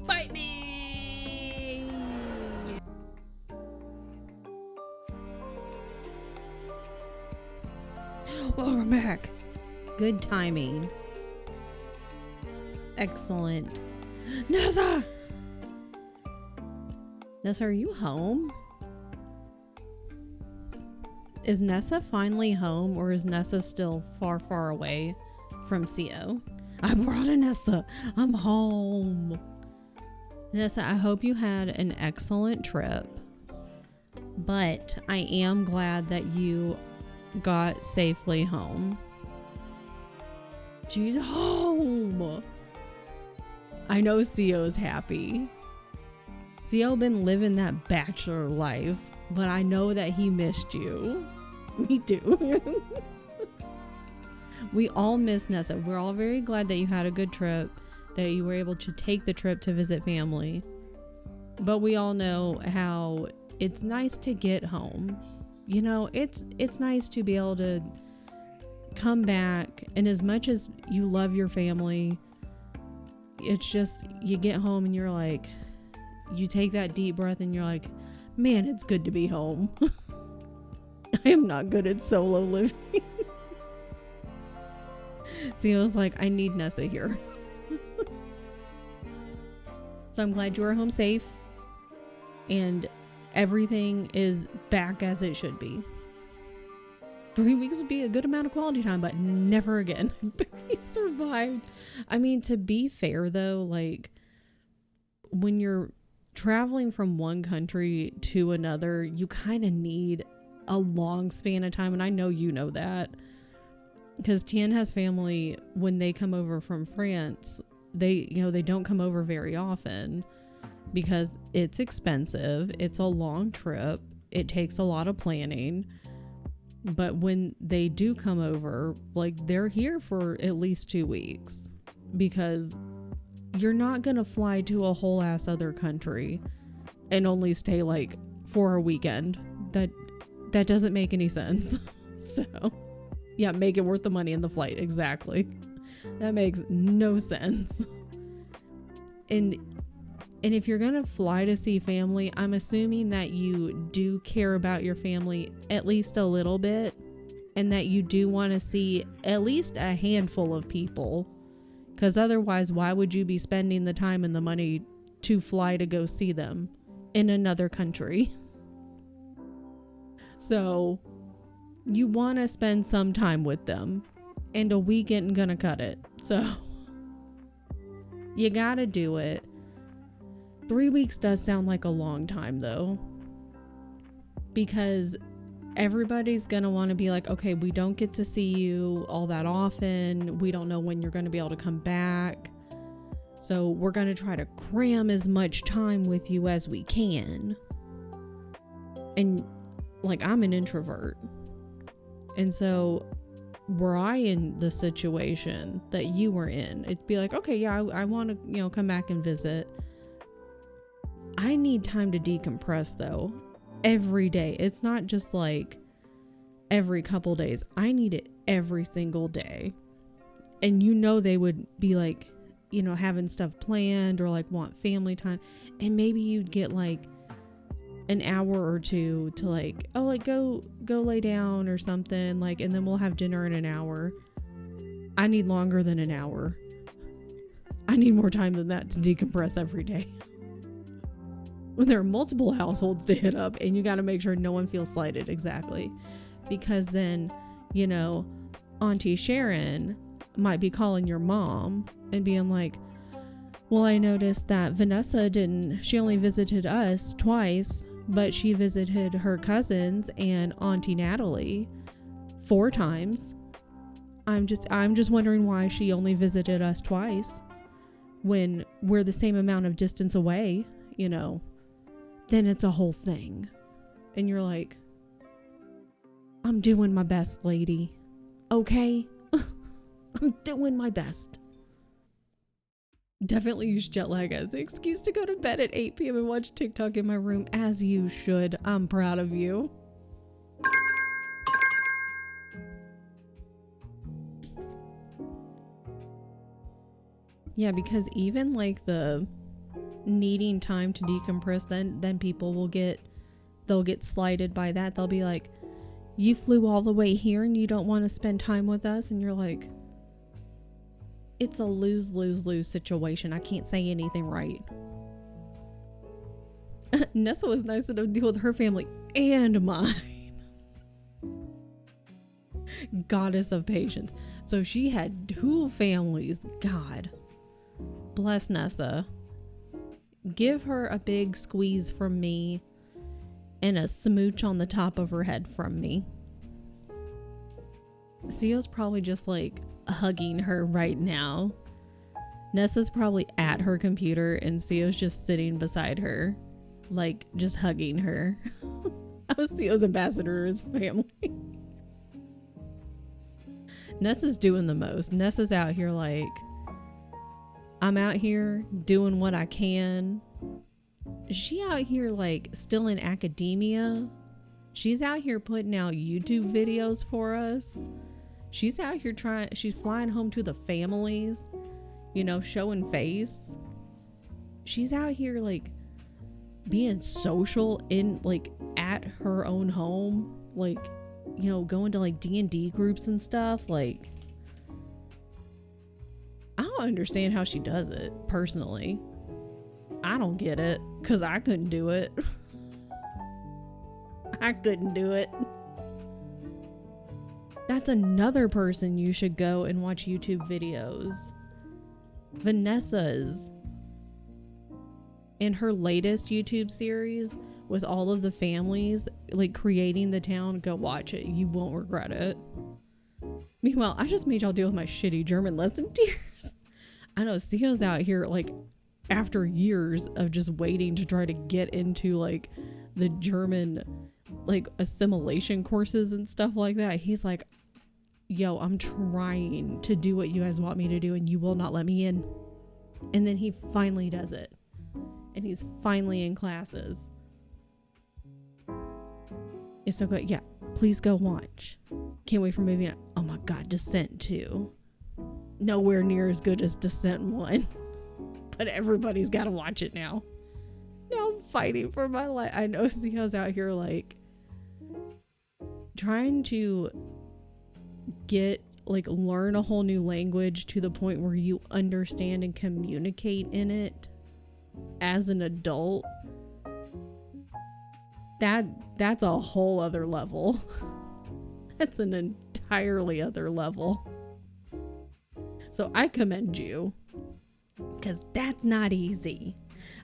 Bite me! Welcome back. Good timing. Excellent. Nessa! Nessa, are you home? Is Nessa finally home, or is Nessa still far, far away from CO? I brought a Nessa. I'm home. Nessa, I hope you had an excellent trip, but I am glad that you got safely home. She's home. I know CO's happy. CO been living that bachelor life, but I know that he missed you. Me too. We all miss Nessa. We're all very glad that you had a good trip, that you were able to take the trip to visit family. But we all know how it's nice to get home. You know, it's nice to be able to come back, and as much as you love your family, it's just you get home and you're like, you take that deep breath and you're like, man, it's good to be home. I am not good at solo living. See, I was like, I need Nessa here. So I'm glad you are home safe and everything is back as it should be. 3 weeks would be a good amount of quality time, but never again. I barely survived. I mean, to be fair though, like when you're traveling from one country to another, you kind of need a long span of time. And I know you know that because Tien has family when they come over from France. They don't come over very often because it's expensive. It's a long trip. It takes a lot of planning. But when they do come over, like they're here for at least 2 weeks because you're not going to fly to a whole ass other country and only stay like for a weekend. That doesn't make any sense. So yeah, make it worth the money in the flight. Exactly. That makes no sense. And if you're going to fly to see family, I'm assuming that you do care about your family at least a little bit and that you do want to see at least a handful of people. Because otherwise, why would you be spending the time and the money to fly to go see them in another country? So you want to spend some time with them, and a week isn't gonna cut it. So you gotta do it. 3 weeks does sound like a long time though, because everybody's gonna want to be like, okay, we don't get to see you all that often. We don't know when you're gonna be able to come back. So we're gonna try to cram as much time with you as we can. And like, I'm an introvert. And so were I in the situation that you were in, it'd be like, okay, yeah, I want to, come back and visit. I need time to decompress though, every day. It's not just like every couple days. I need it every single day. And they would be like, having stuff planned or like want family time. And maybe you'd get like an hour or two to like, oh, like go lay down or something, like, and then we'll have dinner in an hour. I need longer than an hour. I need more time than that to decompress every day. When there are multiple households to hit up, and you got to make sure no one feels slighted. Exactly. Because then, Auntie Sharon might be calling your mom and being like, well, I noticed that Vanessa she only visited us twice, but she visited her cousins and Auntie Natalie 4 times. I'm just wondering why she only visited us twice when we're the same amount of distance away, then it's a whole thing. And you're like, I'm doing my best, lady. Okay? I'm doing my best. Definitely use jet lag as an excuse to go to bed at 8 p.m. and watch TikTok in my room, as you should. I'm proud of you. Yeah, because even like the needing time to decompress, then people they'll get slighted by that. They'll be like, you flew all the way here and you don't want to spend time with us? And you're like, it's a lose situation. I can't say anything right. Nessa was nice enough to deal with her family and mine. Goddess of patience. So she had 2 families. God bless Nessa. Give her a big squeeze from me and a smooch on the top of her head from me. Sio's probably just like hugging her right now. Nessa's probably at her computer and Sio's just sitting beside her, like just hugging her. I was Sio's ambassador to his family. Nessa's doing the most. Nessa's out here like, I'm out here doing what I can. She out here like still in academia. She's out here putting out YouTube videos for us. She's out here she's flying home to the families, you know, showing face. She's out here like being social in like at her own home, like, you know, going to like D&D groups and stuff. Like, I don't understand how she does it personally. I don't get it, because I couldn't do it. I couldn't do it. That's another person you should go and watch YouTube videos. Vanessa's. In her latest YouTube series with all of the families, like creating the town, go watch it. You won't regret it. Meanwhile, I just made y'all deal with my shitty German lesson tears. I know Sio's out here like after years of just waiting to try to get into like the German like assimilation courses and stuff like that. He's like, yo, I'm trying to do what you guys want me to do and you will not let me in. And then he finally does it. And he's finally in classes. It's so good. Yeah, please go watch. Can't wait for movie. Oh my God, Descent 2. Nowhere near as good as Descent 1. But everybody's got to watch it now. Now I'm fighting for my life. I know Sio's out here like trying to learn a whole new language to the point where you understand and communicate in it as an adult. That's a whole other level. That's an entirely other level. So I commend you, because that's not easy.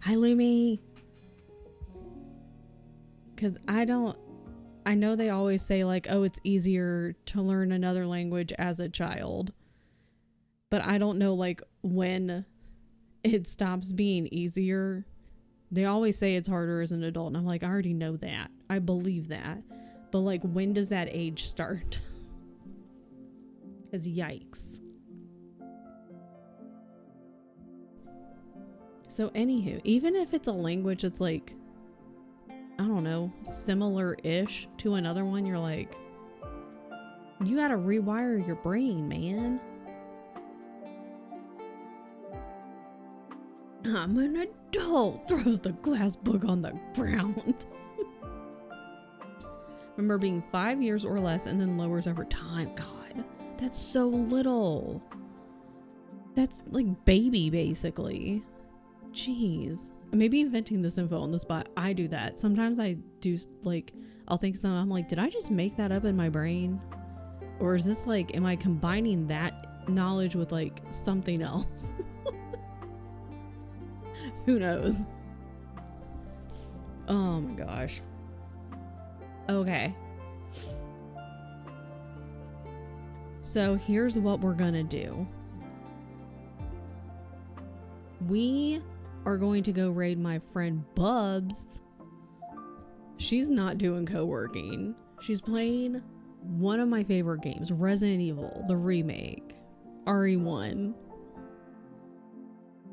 Hi, Lumi. Because I know they always say like, oh, it's easier to learn another language as a child. But I don't know like when it stops being easier. They always say it's harder as an adult. And I'm like, I already know that. I believe that. But like, when does that age start? Because yikes. So anywho, even if it's a language that's like, I don't know, similar-ish to another one, you're like, you gotta rewire your brain, man. I'm an adult. Throws the glass book on the ground. Remember being 5 years or less and then lowers over time. God, that's so little. That's like baby, basically. Jeez. Maybe inventing this info on the spot. I do that. Sometimes I do, like, I'll think something. I'm like, did I just make that up in my brain? Or is this like, am I combining that knowledge with like something else? Who knows? Oh my gosh. Okay. So here's what we're gonna do. We are going to go raid my friend Bubs. She's not doing co-working. She's playing one of my favorite games, Resident Evil, the remake, RE1.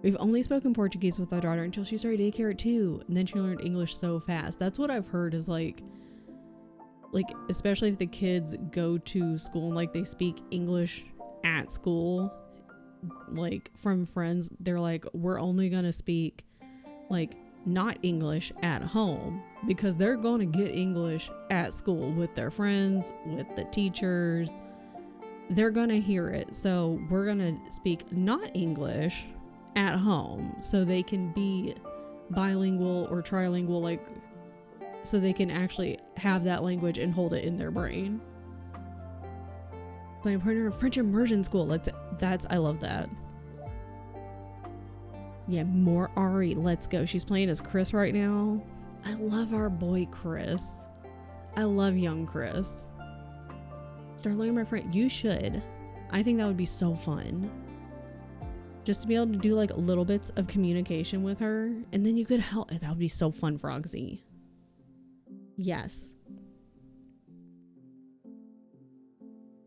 We've only spoken Portuguese with our daughter until she started daycare at 2, and then she learned English so fast. That's what I've heard is like especially if the kids go to school and like they speak English at school, like from friends, they're like, we're only gonna speak like not English at home, because they're going to get English at school with their friends, with the teachers. They're going to hear it. So we're going to speak not English at home so they can be bilingual or trilingual, like so they can actually have that language and hold it in their brain. But I'm putting her in French immersion school. I love that. Yeah, more Ari. Let's go. She's playing as Chris right now. I love our boy Chris. I love young Chris. Start learning my friend. You should. I think that would be so fun. Just to be able to do like little bits of communication with her. And then you could help. That would be so fun, Frogsy. Yes.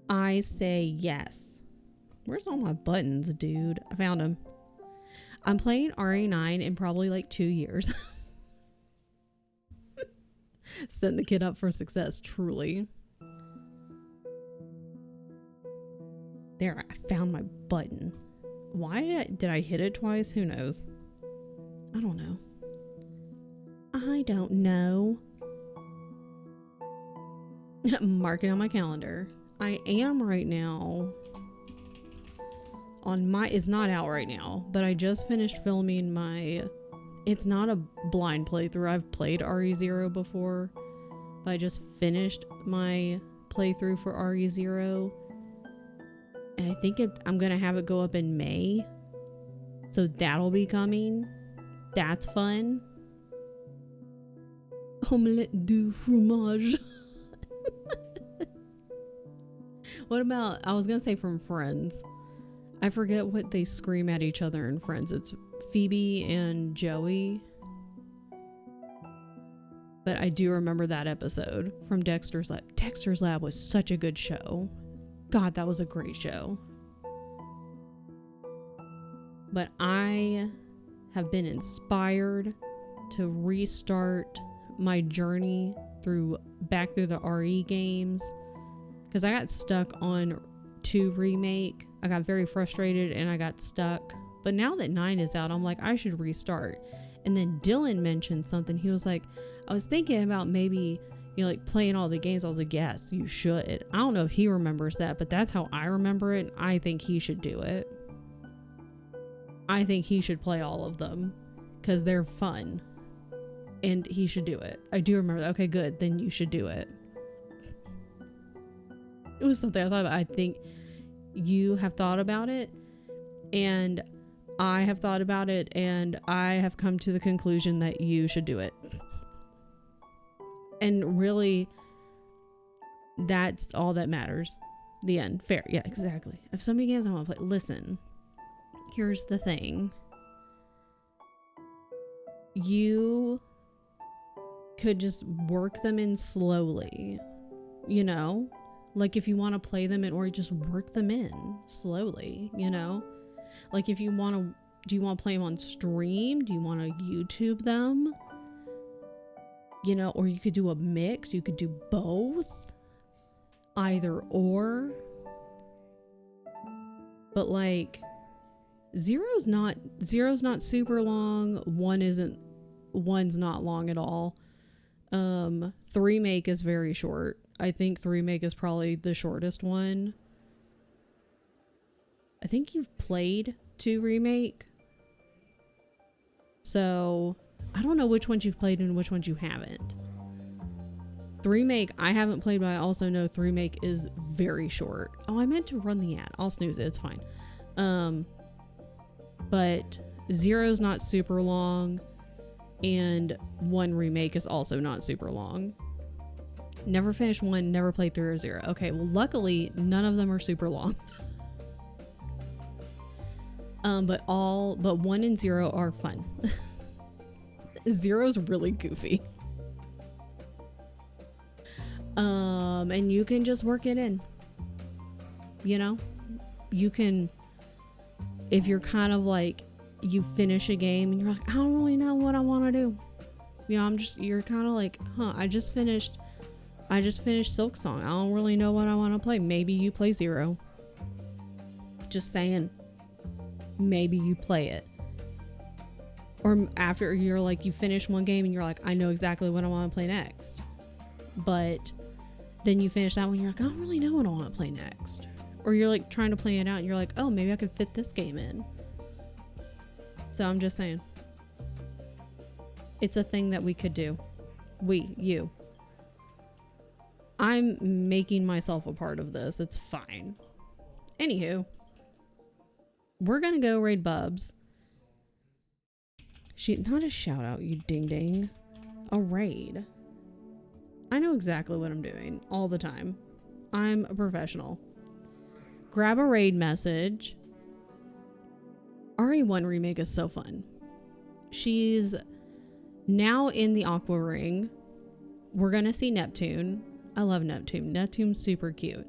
I say yes. Where's all my buttons, dude? I found them. I'm playing RE9 in probably like 2 years. Setting the kid up for success, truly. There, I found my button. Why did I hit it twice? Who knows? I don't know. I don't know. Mark it on my calendar. I am right now on my, it's not out right now, but I just finished filming my, it's not a blind playthrough. I've played RE0 before, but I just finished my playthrough for RE0. And I think I'm going to have it go up in May. So that'll be coming. That's fun. Omelette du fromage. What about, I was going to say from Friends. I forget what they scream at each other in Friends. It's Phoebe and Joey. But I do remember that episode from Dexter's Lab. Dexter's Lab was such a good show. God, that was a great show. But I have been inspired to restart my journey back through the RE games, because I got stuck on 2 remake. I got very frustrated and I got stuck. But now that 9 is out, I'm like, I should restart. And then Dylan mentioned something. He was like, I was thinking about maybe, you know, like playing all the games. I was like, yes, you should. I don't know if he remembers that, but that's how I remember it. I think he should do it. I think he should play all of them because they're fun. And he should do it. I do remember that. Okay, good. Then you should do it. It was something I thought about. I think you have thought about it, and I have thought about it, and I have come to the conclusion that you should do it. And really, that's all that matters. The end. Fair. Yeah, exactly. I have so many games I want to play. Listen, here's the thing. You could just work them in slowly, you know? Like if you want to play them in, or just work them in slowly, you know? Like if you want to, do you want to play them on stream? Do you want to YouTube them? You know, or you could do a mix. You could do both. Either or. But like, zero's not super long. One's not long at all. 3 make is very short. I think 3 make is probably the shortest one. I think you've played 2 remake. So I don't know which ones you've played and which ones you haven't. 3 make I haven't played, but I also know 3 make is very short. Oh, I meant to run the ad. I'll snooze it. It's fine. But 0's not super long, and 1 remake is also not super long. Never finished 1, never played 3 or 0. Okay, well luckily none of them are super long. But 1 and 0 are fun. 0's really goofy. And you can just work it in. You know? You can, if you're kind of like, you finish a game and you're like, I don't really know what I want to do. You know, you're kind of like, I just finished Silk Song. I don't really know what I want to play. Maybe you play 0. Just saying. Maybe you play it. Or after you're like, you finish one game and you're like, I know exactly what I want to play next. But then you finish that one, you're like, I don't really know what I want to play next. Or you're like trying to plan it out and you're like, oh, maybe I could fit this game in. So I'm just saying. It's a thing that we could do. You. I'm making myself a part of this. It's fine. Anywho, we're gonna go raid Bubs. Not a shout out, you ding ding. A raid. I know exactly what I'm doing all the time. I'm a professional. Grab a raid message. RE1 remake is so fun. She's now in the Aqua Ring. We're gonna see Neptune. I love Neptune. Neptune's super cute.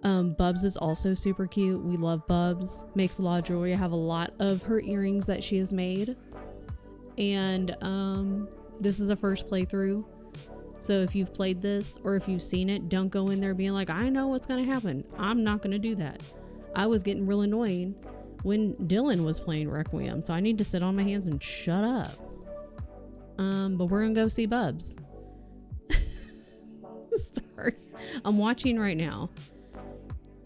Bubs is also super cute. We love Bubs. Makes a lot of jewelry. I have a lot of her earrings that she has made. And this is a first playthrough. So if you've played this or if you've seen it, don't go in there being like, I know what's going to happen. I'm not going to do that. I was getting real annoying when Dylan was playing Requiem. So I need to sit on my hands and shut up. But we're going to go see Bubs. Sorry. I'm watching right now.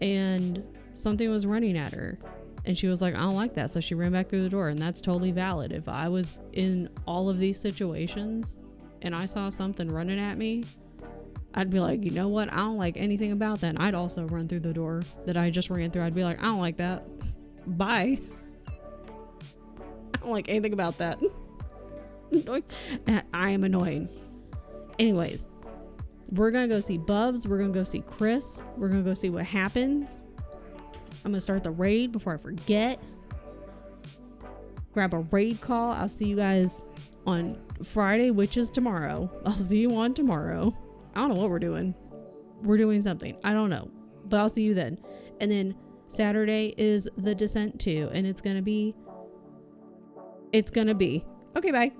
And something was running at her. And she was like, I don't like that. So she ran back through the door. And that's totally valid. If I was in all of these situations and I saw something running at me, I'd be like, you know what? I don't like anything about that. And I'd also run through the door that I just ran through. I'd be like, I don't like that. Bye. I don't like anything about that. I am annoying. Anyways, we're going to go see Bubs. We're going to go see Chris. We're going to go see what happens. I'm going to start the raid before I forget. Grab a raid call. I'll see you guys on Friday, which is tomorrow. I'll see you on tomorrow. I don't know what we're doing. We're doing something. I don't know. But I'll see you then. And then Saturday is the Descent 2. And it's going to be. Okay, bye.